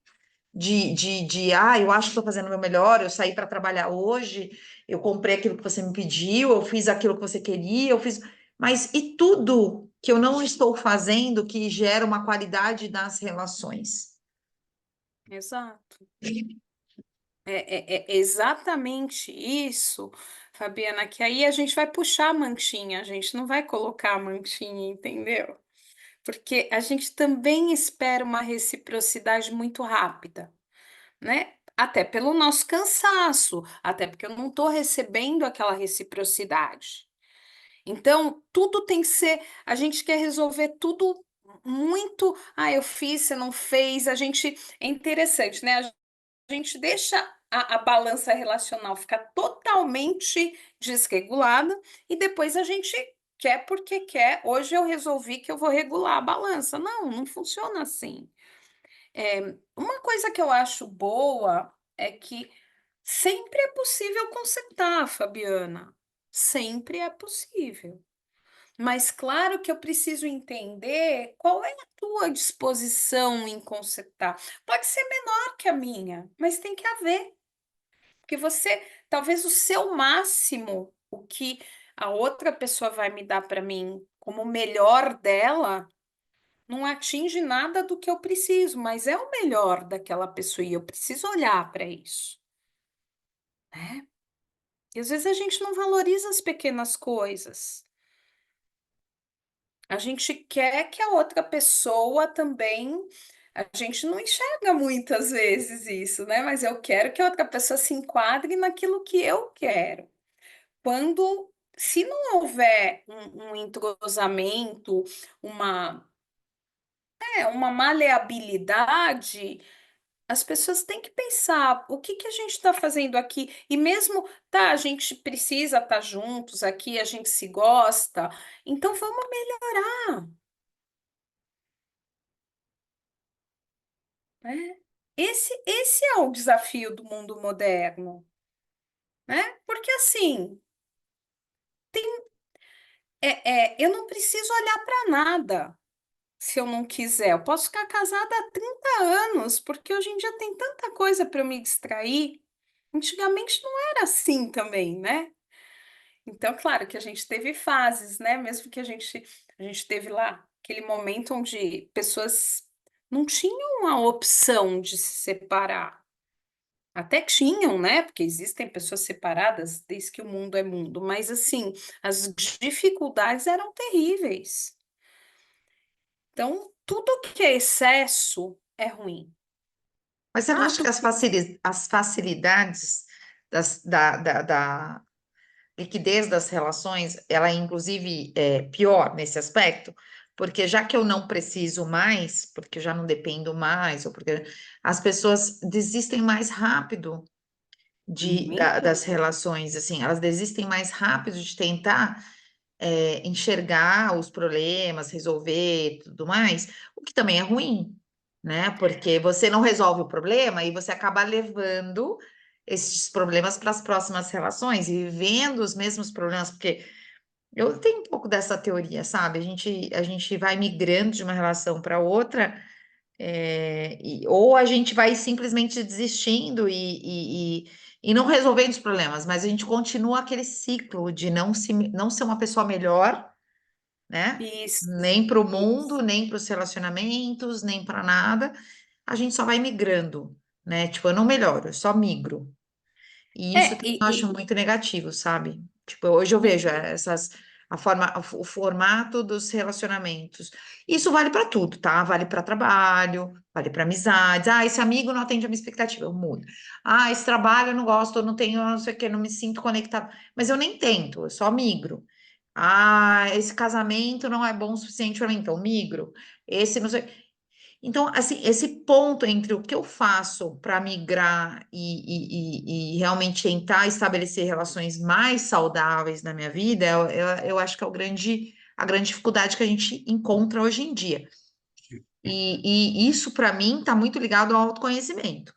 eu acho que estou fazendo o meu melhor, eu saí para trabalhar hoje, eu comprei aquilo que você me pediu, eu fiz aquilo que você queria, eu fiz. Mas e tudo que eu não estou fazendo que gera uma qualidade nas relações? Exato. É exatamente isso, Fabiana, que aí a gente vai puxar a mantinha, a gente não vai colocar a mantinha, entendeu? Porque a gente também espera uma reciprocidade muito rápida, né? Até pelo nosso cansaço, até porque eu não estou recebendo aquela reciprocidade. Então, tudo tem que ser, a gente quer resolver tudo muito, eu fiz, você não fez, é interessante, né? A gente deixa a balança relacional ficar totalmente desregulada e depois a gente quer porque quer. Hoje eu resolvi que eu vou regular a balança. Não, não funciona assim. Uma coisa que eu acho boa é que sempre é possível consertar, Fabiana. Sempre é possível. Mas claro que eu preciso entender qual é a tua disposição em consertar. Pode ser menor que a minha, mas tem que haver. Porque você, talvez o seu máximo, o que a outra pessoa vai me dar para mim como o melhor dela, não atinge nada do que eu preciso, mas é o melhor daquela pessoa e eu preciso olhar para isso, né? E às vezes a gente não valoriza as pequenas coisas. A gente quer que a outra pessoa também. A gente não enxerga muitas vezes isso, né? Mas eu quero que a outra pessoa se enquadre naquilo que eu quero. Quando, se não houver um entrosamento, uma, uma maleabilidade, as pessoas têm que pensar o que que a gente está fazendo aqui. E mesmo, tá, a gente precisa estar juntos aqui, a gente se gosta, então vamos melhorar, né? Esse é o desafio do mundo moderno, né? Porque assim, eu não preciso olhar para nada se eu não quiser. Eu posso ficar casada há 30 anos, porque hoje em dia tem tanta coisa para eu me distrair. Antigamente não era assim também, né? Então, claro que a gente teve fases, né? Mesmo que a gente teve lá aquele momento onde pessoas não tinham a opção de se separar. Até tinham, né? Porque existem pessoas separadas desde que o mundo é mundo, mas assim, as dificuldades eram terríveis. Então, tudo que é excesso é ruim. Mas você não acha que Tudo que as facilidades da liquidez das relações, ela é inclusive pior nesse aspecto? Porque já que eu não preciso mais, porque eu já não dependo mais, ou porque as pessoas desistem mais rápido muito. das relações, assim, elas desistem mais rápido de tentar enxergar os problemas, resolver e tudo mais, o que também é ruim, né? Porque você não resolve o problema e você acaba levando esses problemas para as próximas relações e vivendo os mesmos problemas, porque eu tenho um pouco dessa teoria, sabe? A gente vai migrando de uma relação para outra, ou a gente vai simplesmente desistindo e não resolvendo os problemas, mas a gente continua aquele ciclo de não ser uma pessoa melhor, né? Isso, Nem para o isso. mundo, nem para os relacionamentos, nem para nada. A gente só vai migrando, né? Tipo, eu não melhoro, eu só migro. E É, isso também eu acho muito negativo, sabe? Tipo, hoje eu vejo o formato dos relacionamentos. Isso vale para tudo, tá? Vale para trabalho, vale para amizades. Ah, esse amigo não atende a minha expectativa, eu mudo. Ah, esse trabalho eu não gosto, eu não tenho, não sei o quê, não me sinto conectado. Mas eu nem tento, eu só migro. Ah, esse casamento não é bom o suficiente para mim, então migro. Esse não sei. Então, assim, esse ponto entre o que eu faço para migrar e realmente tentar estabelecer relações mais saudáveis na minha vida, eu acho que é a grande dificuldade que a gente encontra hoje em dia. E isso, para mim, está muito ligado ao autoconhecimento,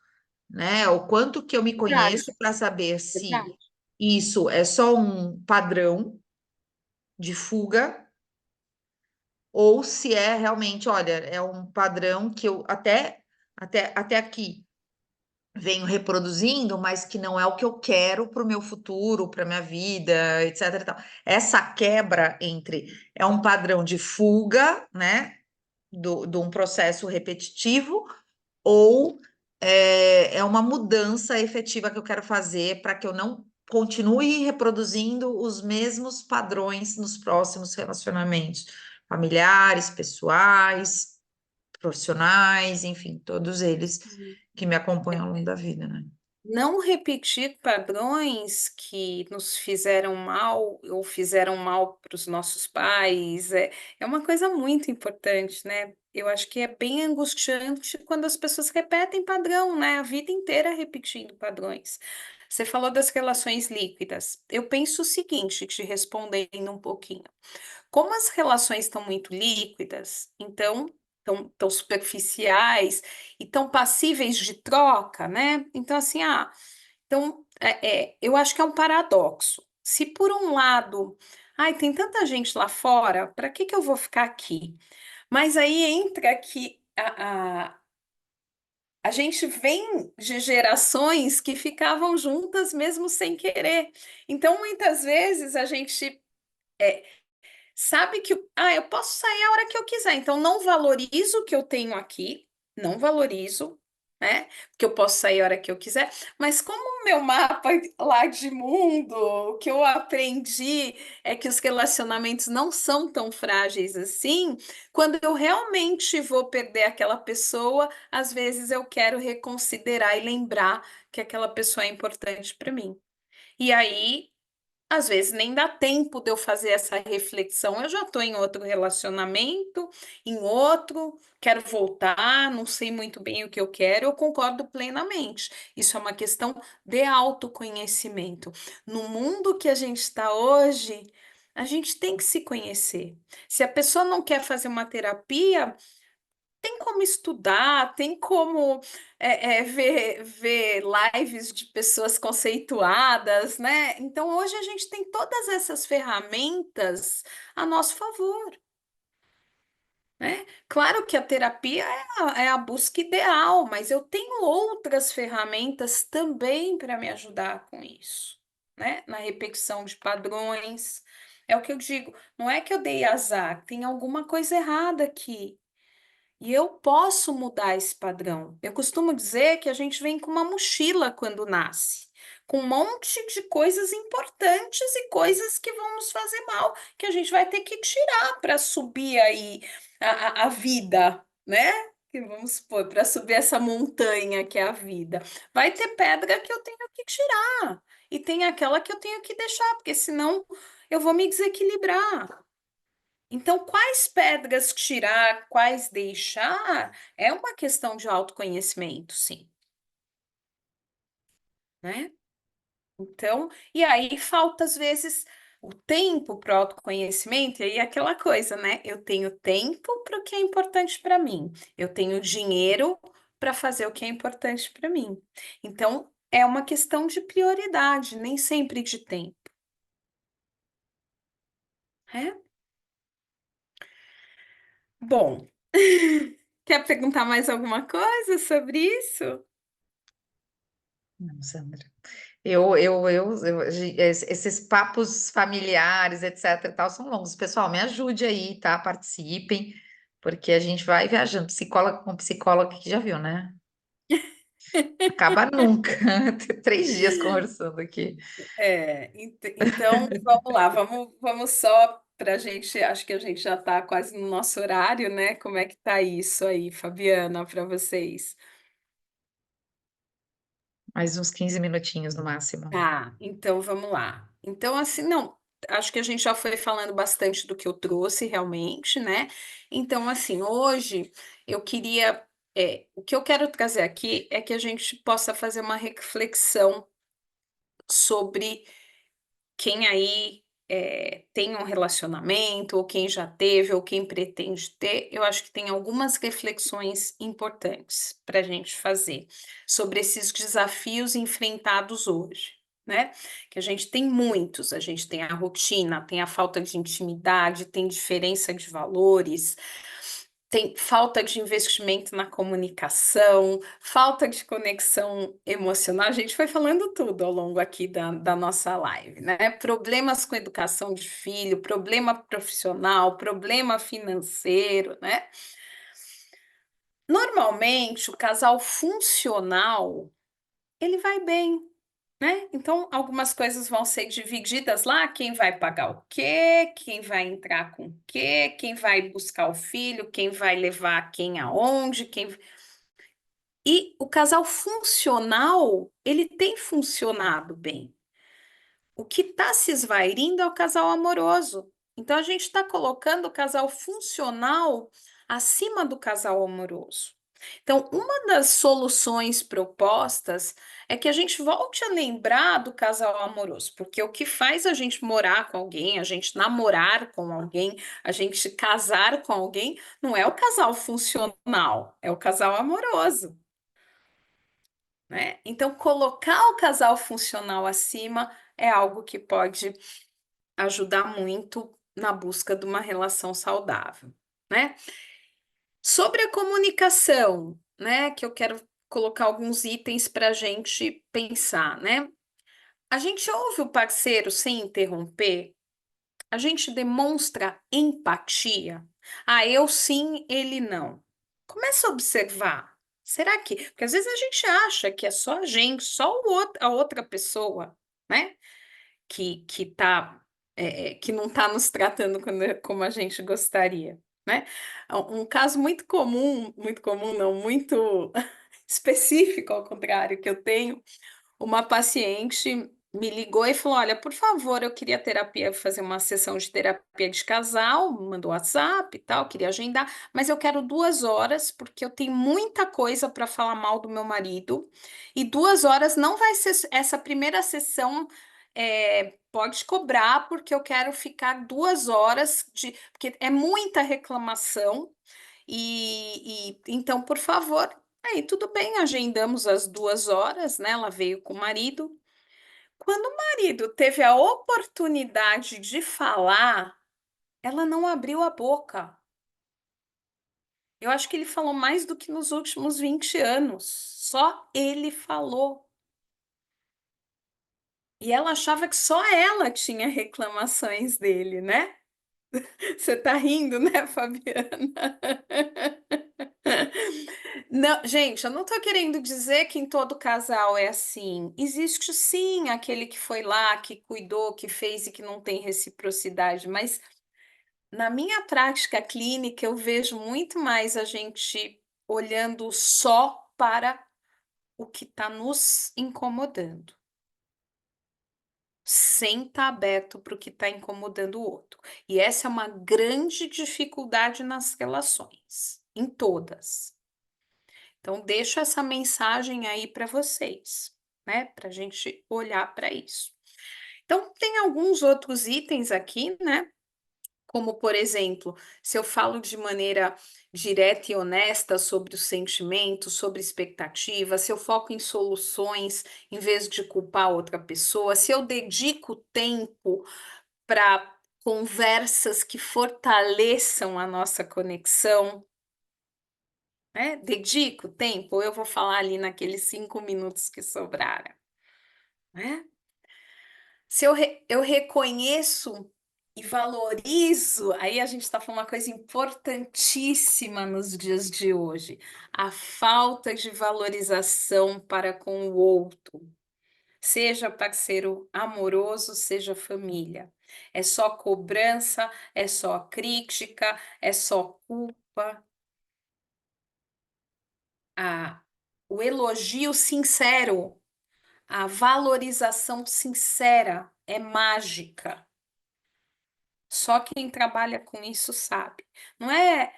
né? O quanto que eu me verdade, conheço para saber se verdade. isso é só um padrão de fuga ou se é realmente, olha, é um padrão que eu até aqui venho reproduzindo, mas que não é o que eu quero para o meu futuro, para minha vida, etc. e tal. Essa quebra entre é um padrão de fuga, né, de um processo repetitivo, ou é uma mudança efetiva que eu quero fazer para que eu não continue reproduzindo os mesmos padrões nos próximos relacionamentos familiares, pessoais, profissionais, enfim, todos eles que me acompanham ao longo da vida, né? Não repetir padrões que nos fizeram mal ou fizeram mal para os nossos pais é uma coisa muito importante, né? Eu acho que é bem angustiante quando as pessoas repetem padrão, né? A vida inteira repetindo padrões. Você falou das relações líquidas. Eu penso o seguinte, te respondendo um pouquinho. Como as relações estão muito líquidas, então tão superficiais e tão passíveis de troca, né? Então, assim, eu acho que é um paradoxo. Se por um lado, ai, tem tanta gente lá fora, para que que eu vou ficar aqui? Mas aí entra que a gente vem de gerações que ficavam juntas mesmo sem querer. Então, muitas vezes a gente sabe que eu posso sair a hora que eu quiser, então não valorizo o que eu tenho aqui, não valorizo. né? Porque eu posso sair a hora que eu quiser, mas como o meu mapa lá de mundo, o que eu aprendi é que os relacionamentos não são tão frágeis assim, quando eu realmente vou perder aquela pessoa, às vezes eu quero reconsiderar e lembrar que aquela pessoa é importante para mim. E aí às vezes nem dá tempo de eu fazer essa reflexão. Eu já estou em outro relacionamento, em outro, quero voltar, não sei muito bem o que eu quero, eu concordo plenamente. Isso é uma questão de autoconhecimento. No mundo que a gente está hoje, a gente tem que se conhecer. Se a pessoa não quer fazer uma terapia, tem como estudar, tem como ver lives de pessoas conceituadas, né? Então, hoje a gente tem todas essas ferramentas a nosso favor, né? Claro que a terapia é a busca ideal, mas eu tenho outras ferramentas também para me ajudar com isso, né? Na repetição de padrões. É o que eu digo, não é que eu dei azar, tem alguma coisa errada aqui. E eu posso mudar esse padrão. Eu costumo dizer que a gente vem com uma mochila quando nasce, com um monte de coisas importantes e coisas que vão nos fazer mal, que a gente vai ter que tirar para subir aí a vida, né? Que vamos supor, para subir essa montanha que é a vida. Vai ter pedra que eu tenho que tirar, e tem aquela que eu tenho que deixar, porque senão eu vou me desequilibrar. Então, quais pedras tirar, quais deixar, é uma questão de autoconhecimento, sim, né? Então, e aí falta às vezes o tempo para o autoconhecimento, e aí aquela coisa, né? Eu tenho tempo para o que é importante para mim, eu tenho dinheiro para fazer o que é importante para mim. Então, é uma questão de prioridade, nem sempre de tempo, né? Bom, quer perguntar mais alguma coisa sobre isso? Não, Sandra. Esses papos familiares, etc. e tal, são longos. Pessoal, me ajude aí, tá? Participem, porque a gente vai viajando. Psicóloga com psicóloga que já viu, né? Acaba nunca. 3 dias conversando aqui. Então vamos lá, vamos só para a gente, acho que a gente já está quase no nosso horário, né? Como é que tá isso aí, Fabiana, para vocês? Mais uns 15 minutinhos no máximo. Tá, então vamos lá. Então, assim, não, acho que a gente já foi falando bastante do que eu trouxe realmente, né? Então, assim, hoje eu queria, o que eu quero trazer aqui é que a gente possa fazer uma reflexão sobre quem aí tem um relacionamento, ou quem já teve, ou quem pretende ter, eu acho que tem algumas reflexões importantes para a gente fazer sobre esses desafios enfrentados hoje, né? Que a gente tem muitos, a gente tem a rotina, tem a falta de intimidade, tem diferença de valores, tem falta de investimento na comunicação, falta de conexão emocional. A gente foi falando tudo ao longo aqui da nossa live, né? Problemas com educação de filho, problema profissional, problema financeiro, né? Normalmente, o casal funcional, ele vai bem, né? Então, algumas coisas vão ser divididas lá, quem vai pagar o quê, quem vai entrar com o quê, quem vai buscar o filho, quem vai levar quem aonde, quem... E o casal funcional, ele tem funcionado bem. O que está se esvairindo é o casal amoroso. Então, a gente está colocando o casal funcional acima do casal amoroso. Então, uma das soluções propostas é que a gente volte a lembrar do casal amoroso, porque o que faz a gente morar com alguém, a gente namorar com alguém, a gente casar com alguém, não é o casal funcional, é o casal amoroso, né? Então, colocar o casal funcional acima é algo que pode ajudar muito na busca de uma relação saudável, né? Sobre a comunicação, né? Que eu quero colocar alguns itens para a gente pensar, né? A gente ouve o parceiro sem interromper, a gente demonstra empatia. Ah, eu sim, ele não. Começa a observar Será que? Porque às vezes a gente acha que é só a gente, só a outra pessoa, né? Que tá, que não está nos tratando como a gente gostaria, né? Um caso muito comum, não, muito específico, ao contrário, que eu tenho, uma paciente me ligou e falou: Olha, por favor, eu queria terapia, fazer uma sessão de terapia de casal, mandou WhatsApp e tal, queria agendar, mas eu quero 2 horas, porque eu tenho muita coisa para falar mal do meu marido, e 2 horas não vai ser essa primeira sessão. Pode cobrar, porque eu quero ficar 2 horas porque é muita reclamação, e então, por favor. Aí, tudo bem, agendamos as 2 horas, né? Ela veio com o marido. Quando o marido teve a oportunidade de falar, ela não abriu a boca. Eu acho que ele falou mais do que nos últimos 20 anos. Só ele falou. E ela achava que só ela tinha reclamações dele, né? Você tá rindo, né, Fabiana? Não, gente, eu não tô querendo dizer que em todo casal é assim. Existe sim aquele que foi lá, que cuidou, que fez e que não tem reciprocidade, mas na minha prática clínica eu vejo muito mais a gente olhando só para o que está nos incomodando, sem estar aberto para o que está incomodando o outro. E essa é uma grande dificuldade nas relações, em todas. Então, deixo essa mensagem aí para vocês, né? Para a gente olhar para isso. Então, tem alguns outros itens aqui, né? Como, por exemplo, se eu falo de maneira direta e honesta sobre os sentimentos, sobre expectativa, se eu foco em soluções em vez de culpar outra pessoa, se eu dedico tempo para conversas que fortaleçam a nossa conexão, né? Dedico tempo, ou eu vou falar ali naqueles 5 minutos que sobraram, né? Se eu reconheço e valorizo, aí a gente está falando uma coisa importantíssima nos dias de hoje, a falta de valorização para com o outro, seja parceiro amoroso, seja família. É só cobrança, é só crítica, é só culpa. O elogio sincero, a valorização sincera é mágica. Só quem trabalha com isso sabe. Não é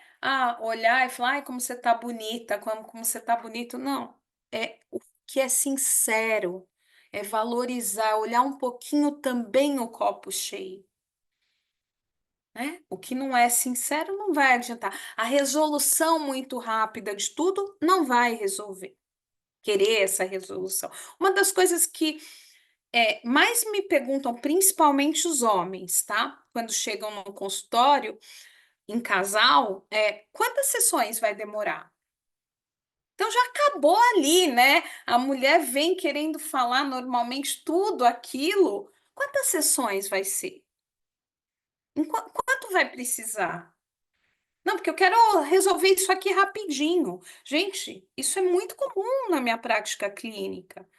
olhar e falar, ai, como você tá bonita, como você tá bonito. Não. É o que é sincero, é valorizar, olhar um pouquinho também o copo cheio. Né? O que não é sincero não vai adiantar. A resolução muito rápida de tudo não vai resolver. Querer essa resolução. Uma das coisas que mais me perguntam, principalmente os homens, tá? Quando chegam no consultório, em casal, quantas sessões vai demorar? Então já acabou ali, né? A mulher vem querendo falar normalmente tudo aquilo. Quantas sessões vai ser? Quanto vai precisar? Não, porque eu quero resolver isso aqui rapidinho. Gente, isso é muito comum na minha prática clínica,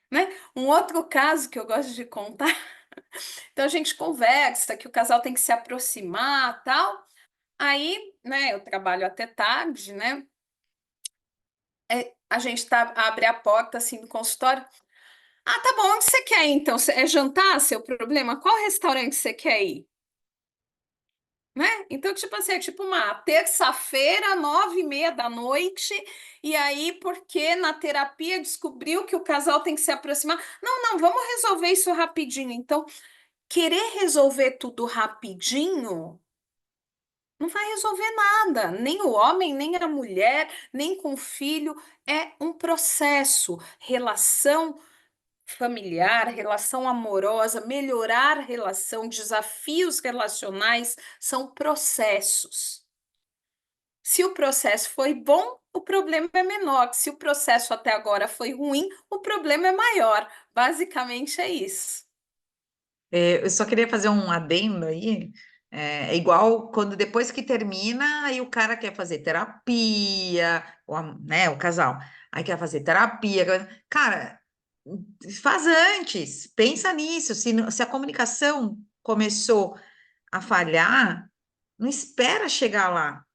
né? Um outro caso que eu gosto de contar. Então a gente conversa que o casal tem que se aproximar, tal. Aí, né, eu trabalho até tarde, né? A gente abre a porta assim do consultório. Ah, tá bom, onde você quer ir então? É jantar seu problema? Qual restaurante você quer ir? Né? Então, tipo assim, é tipo uma terça-feira, 9h30 da noite, e aí, porque na terapia descobriu que o casal tem que se aproximar. Não, não, vamos resolver isso rapidinho. Então, querer resolver tudo rapidinho não vai resolver nada, nem o homem, nem a mulher, nem com o filho. É um processo. Relação familiar, relação amorosa, melhorar relação, desafios relacionais são processos. Se o processo foi bom, o problema é menor. Se o processo até agora foi ruim, o problema é maior. Basicamente é isso. Eu só queria fazer um adendo aí. É igual quando depois que termina, aí o cara quer fazer terapia, né, o casal, aí quer fazer terapia. Cara, faz antes, pensa nisso. Se a comunicação começou a falhar, não espera chegar lá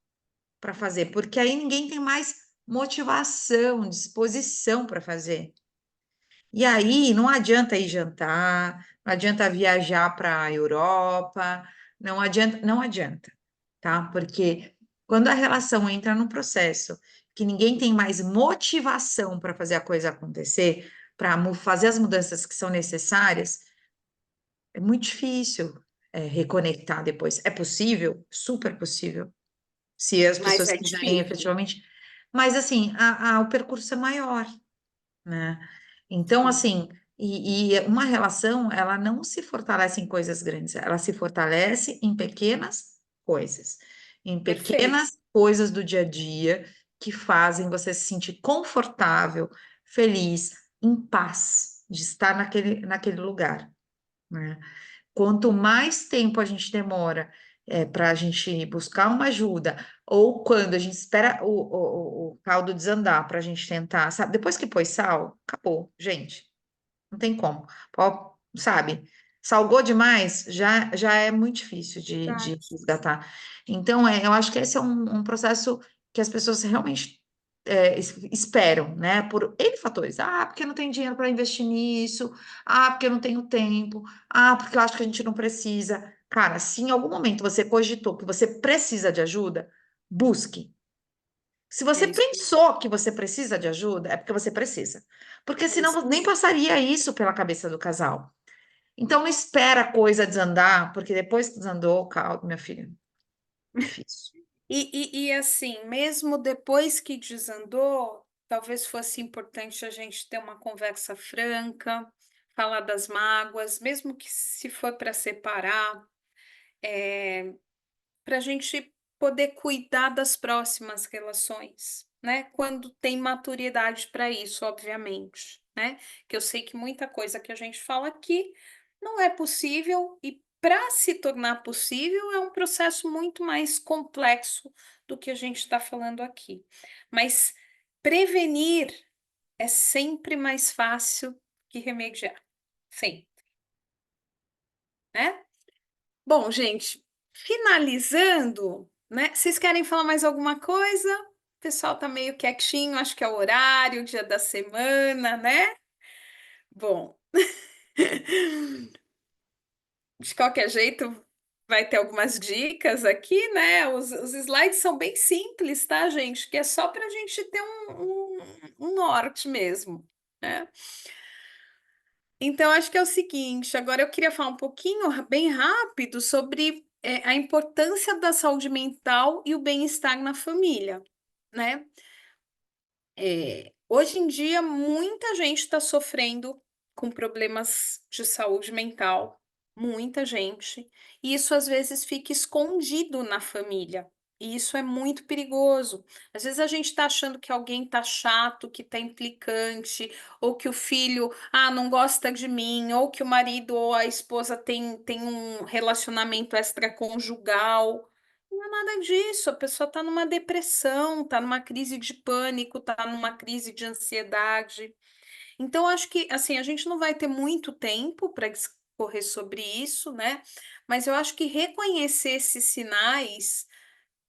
para fazer, porque aí ninguém tem mais motivação, disposição para fazer. E aí não adianta ir jantar, não adianta viajar para a Europa, não adianta, tá? Porque quando a relação entra num processo que ninguém tem mais motivação para fazer a coisa acontecer, para fazer as mudanças que são necessárias, é muito difícil reconectar depois. É possível? Super possível, se as Mas pessoas é quiserem difícil. efetivamente. Mas assim, o percurso é maior, né? Então, Sim, assim, e uma relação, ela não se fortalece em coisas grandes, ela se fortalece em pequenas coisas, em perfeito. pequenas coisas do dia a dia que fazem você se sentir confortável, feliz, em paz de estar naquele lugar, né? Quanto mais tempo a gente demora para a gente buscar uma ajuda, ou quando a gente espera o caldo desandar para a gente tentar, sabe? Depois que pôs sal, acabou, gente. Não tem como. Sabe? Salgou demais, já é muito difícil de Verdade. resgatar. Então, eu acho que esse é um processo que as pessoas realmente esperam, né? Por N fatores. Ah, porque eu não tenho dinheiro para investir nisso. Ah, porque eu não tenho tempo. Ah, porque eu acho que a gente não precisa. Cara, se em algum momento você cogitou que você precisa de ajuda, busque. Se É você isso. pensou que você precisa de ajuda, é porque você precisa. Porque É isso. senão nem passaria isso pela cabeça do casal. Então não espera a coisa desandar, porque depois que desandou, calma, minha filha, difícil. E assim, mesmo depois que desandou, talvez fosse importante a gente ter uma conversa franca, falar das mágoas, mesmo que se for para separar, para a gente poder cuidar das próximas relações, né? Quando tem maturidade para isso, obviamente, né? Que eu sei que muita coisa que a gente fala aqui não é possível e para se tornar possível é um processo muito mais complexo do que a gente está falando aqui. Mas prevenir é sempre mais fácil que remediar, sempre, né? Bom, gente, finalizando, né? Vocês querem falar mais alguma coisa? O pessoal tá meio quietinho, acho que é o horário, o dia da semana, né? Bom, de qualquer jeito, vai ter algumas dicas aqui, né? Os slides são bem simples, tá, gente? Que é só para a gente ter um norte mesmo, né? Então, acho que é o seguinte, agora eu queria falar um pouquinho, bem rápido, sobre a importância da saúde mental e o bem-estar na família, né? Hoje em dia, muita gente está sofrendo com problemas de saúde mental, muita gente, e isso às vezes fica escondido na família, e isso é muito perigoso. Às vezes a gente está achando que alguém está chato, que está implicante, ou que o filho, não gosta de mim, ou que o marido ou a esposa tem um relacionamento extraconjugal. Não é nada disso, a pessoa está numa depressão, está numa crise de pânico, está numa crise de ansiedade. Então, acho que assim, a gente não vai ter muito tempo para discorrer sobre isso, né? Mas eu acho que reconhecer esses sinais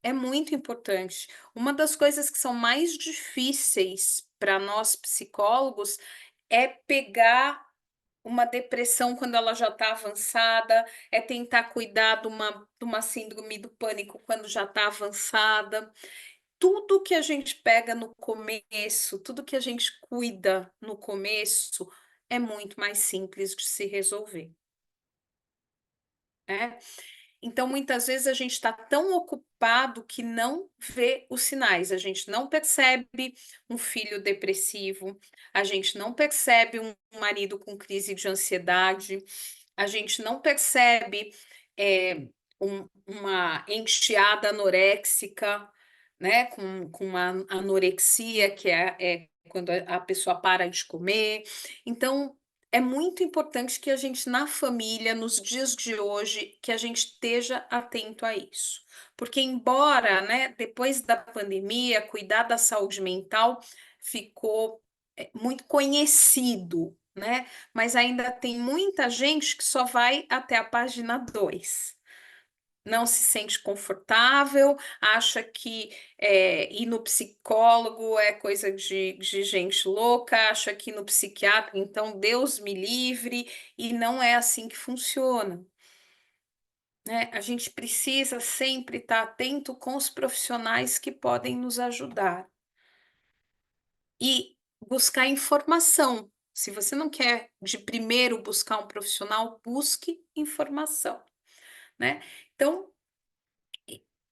é muito importante. Uma das coisas que são mais difíceis para nós psicólogos é pegar uma depressão quando ela já está avançada, é tentar cuidar de uma síndrome do pânico quando já está avançada. Tudo que a gente pega no começo, tudo que a gente cuida no começo, é muito mais simples de se resolver, né? Então, muitas vezes a gente está tão ocupado que não vê os sinais, a gente não percebe um filho depressivo, a gente não percebe um marido com crise de ansiedade, a gente não percebe uma enteada anoréxica, né, com uma anorexia, que é quando a pessoa para de comer. Então, é muito importante que a gente, na família, nos dias de hoje, que a gente esteja atento a isso. Porque embora, né, depois da pandemia, cuidar da saúde mental ficou muito conhecido, né? Mas ainda tem muita gente que só vai até a página 2. Não se sente confortável, acha que ir no psicólogo é coisa de gente louca, acha que ir no psiquiatra, então Deus me livre, e não é assim que funciona, né? A gente precisa sempre estar atento com os profissionais que podem nos ajudar e buscar informação. Se você não quer de primeiro buscar um profissional, busque informação, né? Então,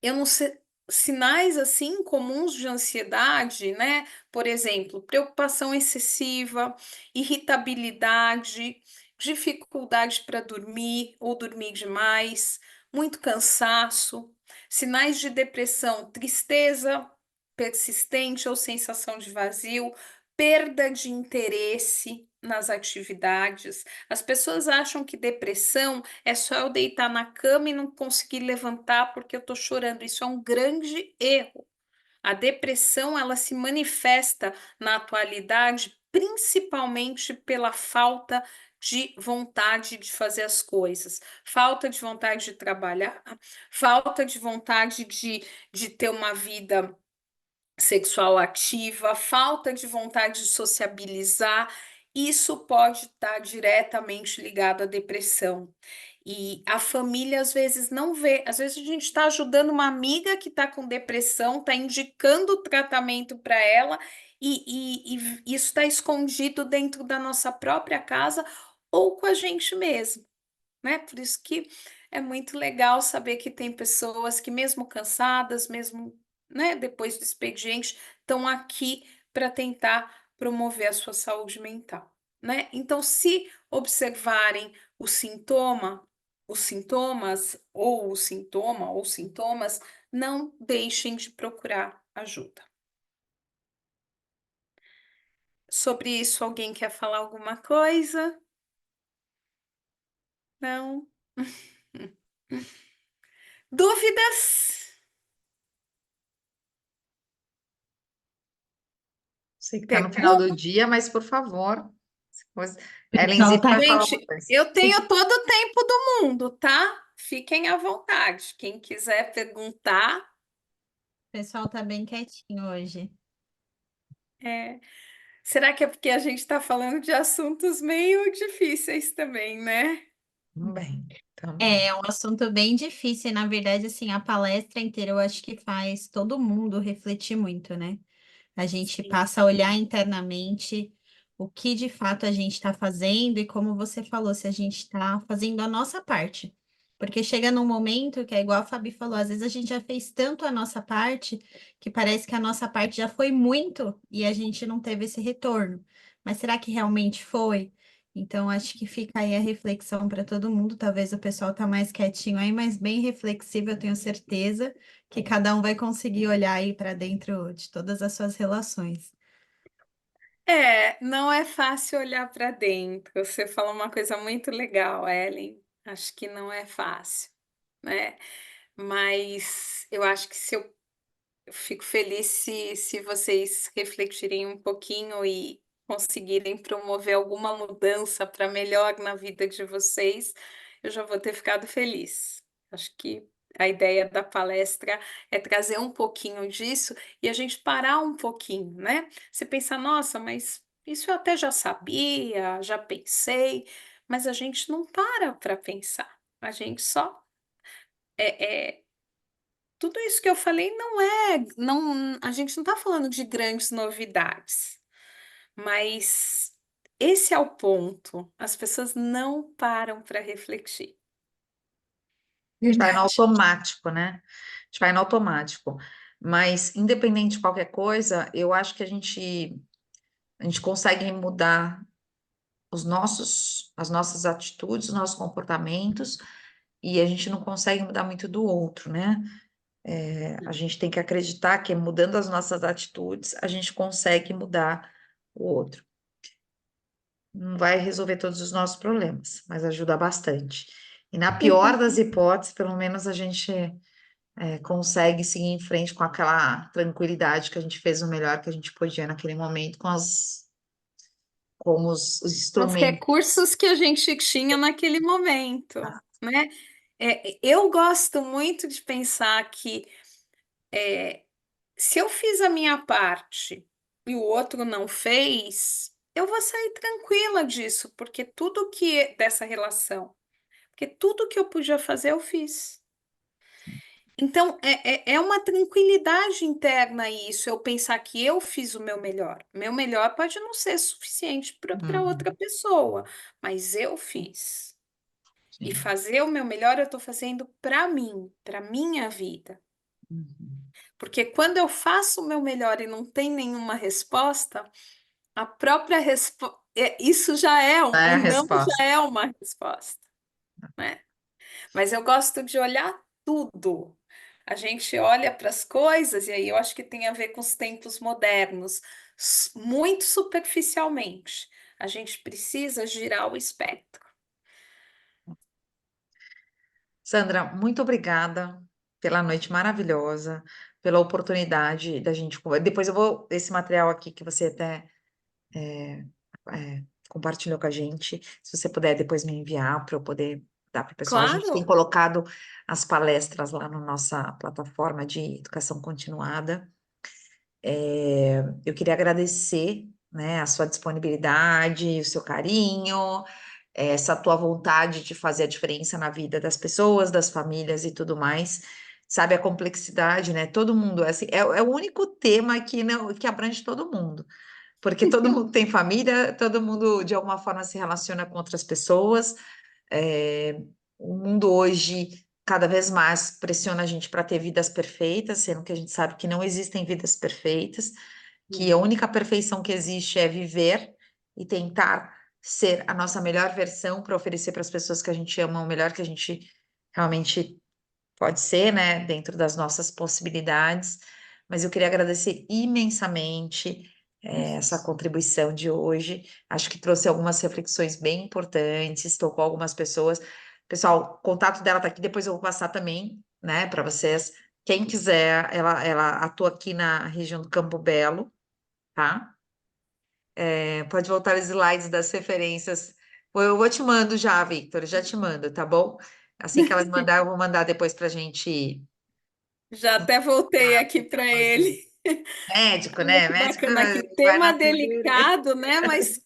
eu não sei, sinais assim comuns de ansiedade, né? Por exemplo, preocupação excessiva, irritabilidade, dificuldade para dormir ou dormir demais, muito cansaço, sinais de depressão, tristeza persistente ou sensação de vazio, perda de interesse nas atividades. As pessoas acham que depressão é só eu deitar na cama e não conseguir levantar porque eu estou chorando. Isso é um grande erro. A depressão, ela se manifesta na atualidade principalmente pela falta de vontade de fazer as coisas, falta de vontade de trabalhar, falta de vontade de ter uma vida sexual ativa, falta de vontade de sociabilizar, isso pode estar diretamente ligado à depressão. E a família às vezes não vê, às vezes a gente está ajudando uma amiga que está com depressão, está indicando o tratamento para ela, e isso está escondido dentro da nossa própria casa ou com a gente mesmo, né? Por isso que é muito legal saber que tem pessoas que, mesmo cansadas, mesmo, né, depois do expediente, estão aqui para tentar promover a sua saúde mental, né? Então, se observarem o sintoma, os sintomas, ou o sintoma, ou sintomas, não deixem de procurar ajuda. Sobre isso, alguém quer falar alguma coisa? Não? Dúvidas? Sei que está no final do Perguntas? dia, mas por favor, O pessoal Ellenzita tá, vai falar uma Gente, coisa. eu tenho todo o tempo do mundo, tá? Fiquem à vontade. Quem quiser perguntar, o pessoal tá bem quietinho hoje. é... será que é porque a gente está falando de assuntos meio difíceis também, né? Também, também. É um assunto bem difícil, e na verdade, assim, a palestra inteira eu acho que faz todo mundo refletir muito, né? A gente Sim. passa a olhar internamente o que de fato a gente está fazendo e como você falou, se a gente está fazendo a nossa parte. Porque chega num momento que é igual a Fabi falou, às vezes a gente já fez tanto a nossa parte que parece que a nossa parte já foi muito e a gente não teve esse retorno. Mas será que realmente foi? Então, acho que fica aí a reflexão para todo mundo. Talvez o pessoal tá mais quietinho aí, mas bem reflexivo, eu tenho certeza que cada um vai conseguir olhar aí para dentro de todas as suas relações. Não é fácil olhar para dentro. Você falou uma coisa muito legal, Ellen. Acho que não é fácil, né? Mas eu acho que se eu fico feliz se vocês refletirem um pouquinho e conseguirem promover alguma mudança para melhor na vida de vocês, eu já vou ter ficado feliz. Acho que a ideia da palestra é trazer um pouquinho disso e a gente parar um pouquinho, né? Você pensa, nossa, mas isso eu até já sabia, já pensei, mas a gente não para pensar. A gente só é, tudo isso que eu falei não, a gente não está falando de grandes novidades, mas esse é o ponto. As pessoas não param para refletir. A gente vai no Verdade. automático, né? A gente vai no automático. Mas, independente de qualquer coisa, eu acho que a gente consegue mudar as nossas atitudes, os nossos comportamentos, e a gente não consegue mudar muito do outro, né? A gente tem que acreditar que mudando as nossas atitudes, a gente consegue mudar o outro. não vai resolver todos os nossos problemas, mas ajuda bastante. E na pior das hipóteses, pelo menos a gente consegue seguir em frente com aquela tranquilidade que a gente fez o melhor que a gente podia naquele momento, com os Os instrumentos. recursos que a gente tinha naquele momento, né? Eu gosto muito de pensar que se eu fiz a minha parte e o outro não fez, eu vou sair tranquila disso, porque tudo que dessa relação, porque tudo que eu podia fazer, eu fiz. Então, é uma tranquilidade interna isso, eu pensar que eu fiz o meu melhor. Meu melhor pode não ser suficiente para outra pessoa, mas eu fiz. E Sim. fazer o meu melhor eu estou fazendo para mim, para minha vida. Uhum. Porque quando eu faço o meu melhor e não tem nenhuma resposta, a própria resposta, isso já é É a um não, resposta. já é uma resposta, né? Mas eu gosto de olhar tudo. A gente olha para as coisas, e aí eu acho que tem a ver com os tempos modernos, muito superficialmente. A gente precisa girar o espectro. Sandra, muito obrigada pela noite maravilhosa, pela oportunidade da gente. Depois eu vou, esse material aqui que você até compartilhou com a gente, se você puder depois me enviar para eu poder dar para o pessoal. A gente tem Claro, colocado as palestras lá na nossa plataforma de educação continuada. Eu queria agradecer, né, a sua disponibilidade, o seu carinho, essa tua vontade de fazer a diferença na vida das pessoas, das famílias e tudo mais. Sabe a complexidade, né? Todo mundo, assim, é o único tema que não, que abrange todo mundo, porque todo mundo tem família, todo mundo de alguma forma se relaciona com outras pessoas. É, o mundo hoje cada vez mais pressiona a gente para ter vidas perfeitas, sendo que a gente sabe que não existem vidas perfeitas, que a única perfeição que existe é viver e tentar ser a nossa melhor versão para oferecer para as pessoas que a gente ama o melhor que a gente realmente pode ser, né, dentro das nossas possibilidades. Mas eu queria agradecer imensamente essa contribuição de hoje. Acho que trouxe algumas reflexões bem importantes, tocou algumas pessoas. Pessoal, o contato dela está aqui, depois eu vou passar também, né, para vocês. Quem quiser, ela atua aqui na região do Campo Belo, tá? Pode voltar os slides das referências. Eu vou te mando já, Victor, já te mando, tá bom? Assim que ela me mandar, eu vou mandar depois para a gente. já até voltei aqui para ele. Médico, Olha né? que Médico bacana, que vai tema na dele. delicado, né? Mas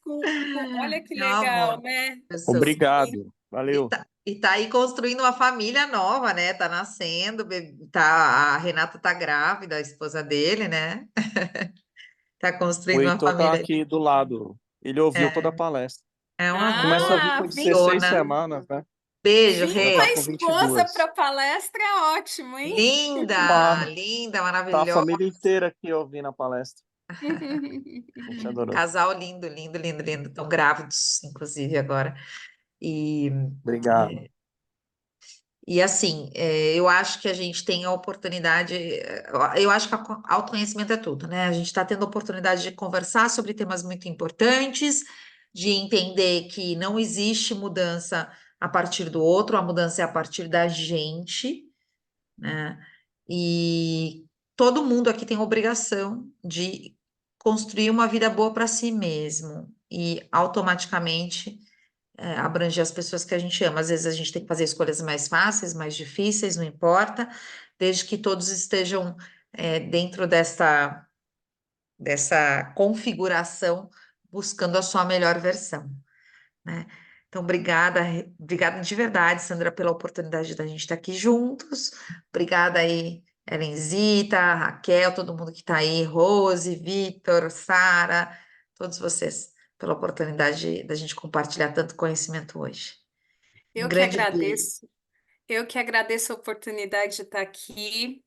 olha que Meu amor, legal, né? pessoa. Obrigado, valeu. E tá aí construindo uma família nova, né? Tá nascendo, a Renata tá grávida, a esposa dele, né? Tá O construindo uma Heitor tá família. aqui do lado. Ele ouviu toda a palestra. É um Começa a amor, vir Ah, com vir, 16 funciona. semanas, né? Beijo, vir Já com tá a Rê. com esposa 22. para palestra é ótimo, hein? Linda, Tá, linda, tá a maravilhosa. família inteira aqui ouvindo a palestra. A gente adorou. Casal lindo, lindo, lindo, lindo. Estão grávidos, inclusive, agora. E Obrigado. E assim, eu acho que a gente tem a oportunidade, eu acho que autoconhecimento é tudo, né? A gente está tendo a oportunidade de conversar sobre temas muito importantes, de entender que não existe mudança a partir do outro, a mudança é a partir da gente, né? E todo mundo aqui tem a obrigação de construir uma vida boa para si mesmo, e automaticamente abranger as pessoas que a gente ama. Às vezes a gente tem que fazer escolhas mais fáceis, mais difíceis, não importa, desde que todos estejam dentro dessa configuração, buscando a sua melhor versão, né? Então, obrigada, obrigada de verdade, Sandra, pela oportunidade da gente estar aqui juntos. Obrigada aí, Elenzita, Raquel, todo mundo que está aí, Rose, Vitor, Sara, todos vocês, pela oportunidade da gente compartilhar tanto conhecimento hoje. Um Eu que grande beijo. agradeço. Eu que agradeço a oportunidade de estar aqui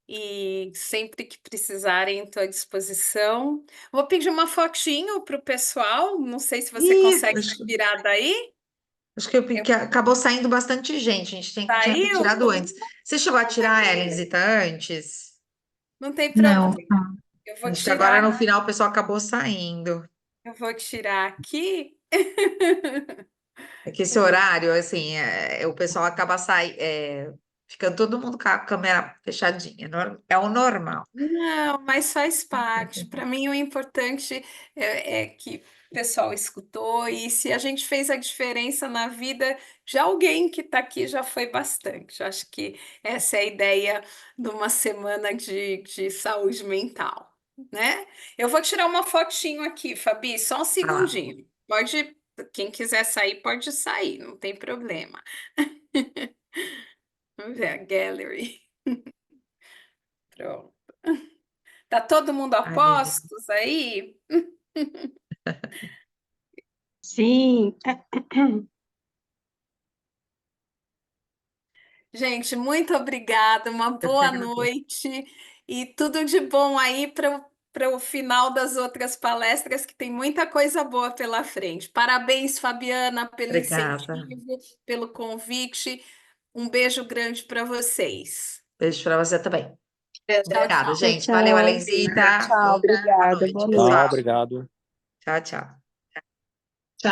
e sempre que precisarem, estou à disposição. Vou pedir uma fotinho para o pessoal. Não sei se você Ih, consegue se virar daí. acho que acabou saindo bastante gente, a gente tinha que ter Saiu? tirado antes. Você chegou a Não tem tirar a problema. Elenzita antes? Não tem Não. problema. Eu vou Acho que agora tirar, no final o pessoal acabou saindo. eu vou tirar aqui. É que esse horário, assim, o pessoal acaba ficando todo mundo com a câmera fechadinha. É o normal. Não, mas faz parte. Para mim, o importante é que o pessoal escutou, e se a gente fez a diferença na vida de alguém que está aqui, já foi bastante. Eu acho que essa é a ideia de uma semana de saúde mental, né? Eu vou tirar uma fotinho aqui, Fabi, só um Vai lá. segundinho. Pode, quem quiser sair, pode sair, não tem problema. Vamos ver a gallery. Pronto. Tá todo mundo a Ai, beleza. postos aí? Sim. Gente, muito obrigada, uma Eu que boa agradeço. noite e tudo de bom aí para o final das outras palestras, que tem muita coisa boa pela frente. Parabéns, Fabiana, pelo Obrigada. incentivo, pelo convite. Um beijo grande para vocês. Beijo para você também. Tchau, Obrigada, tchau. Tchau, gente. Valeu, tchau. Alenzita. Tchau, Boa obrigada. noite, Boa Tchau, pessoal. noite. obrigado. Tchau, tchau.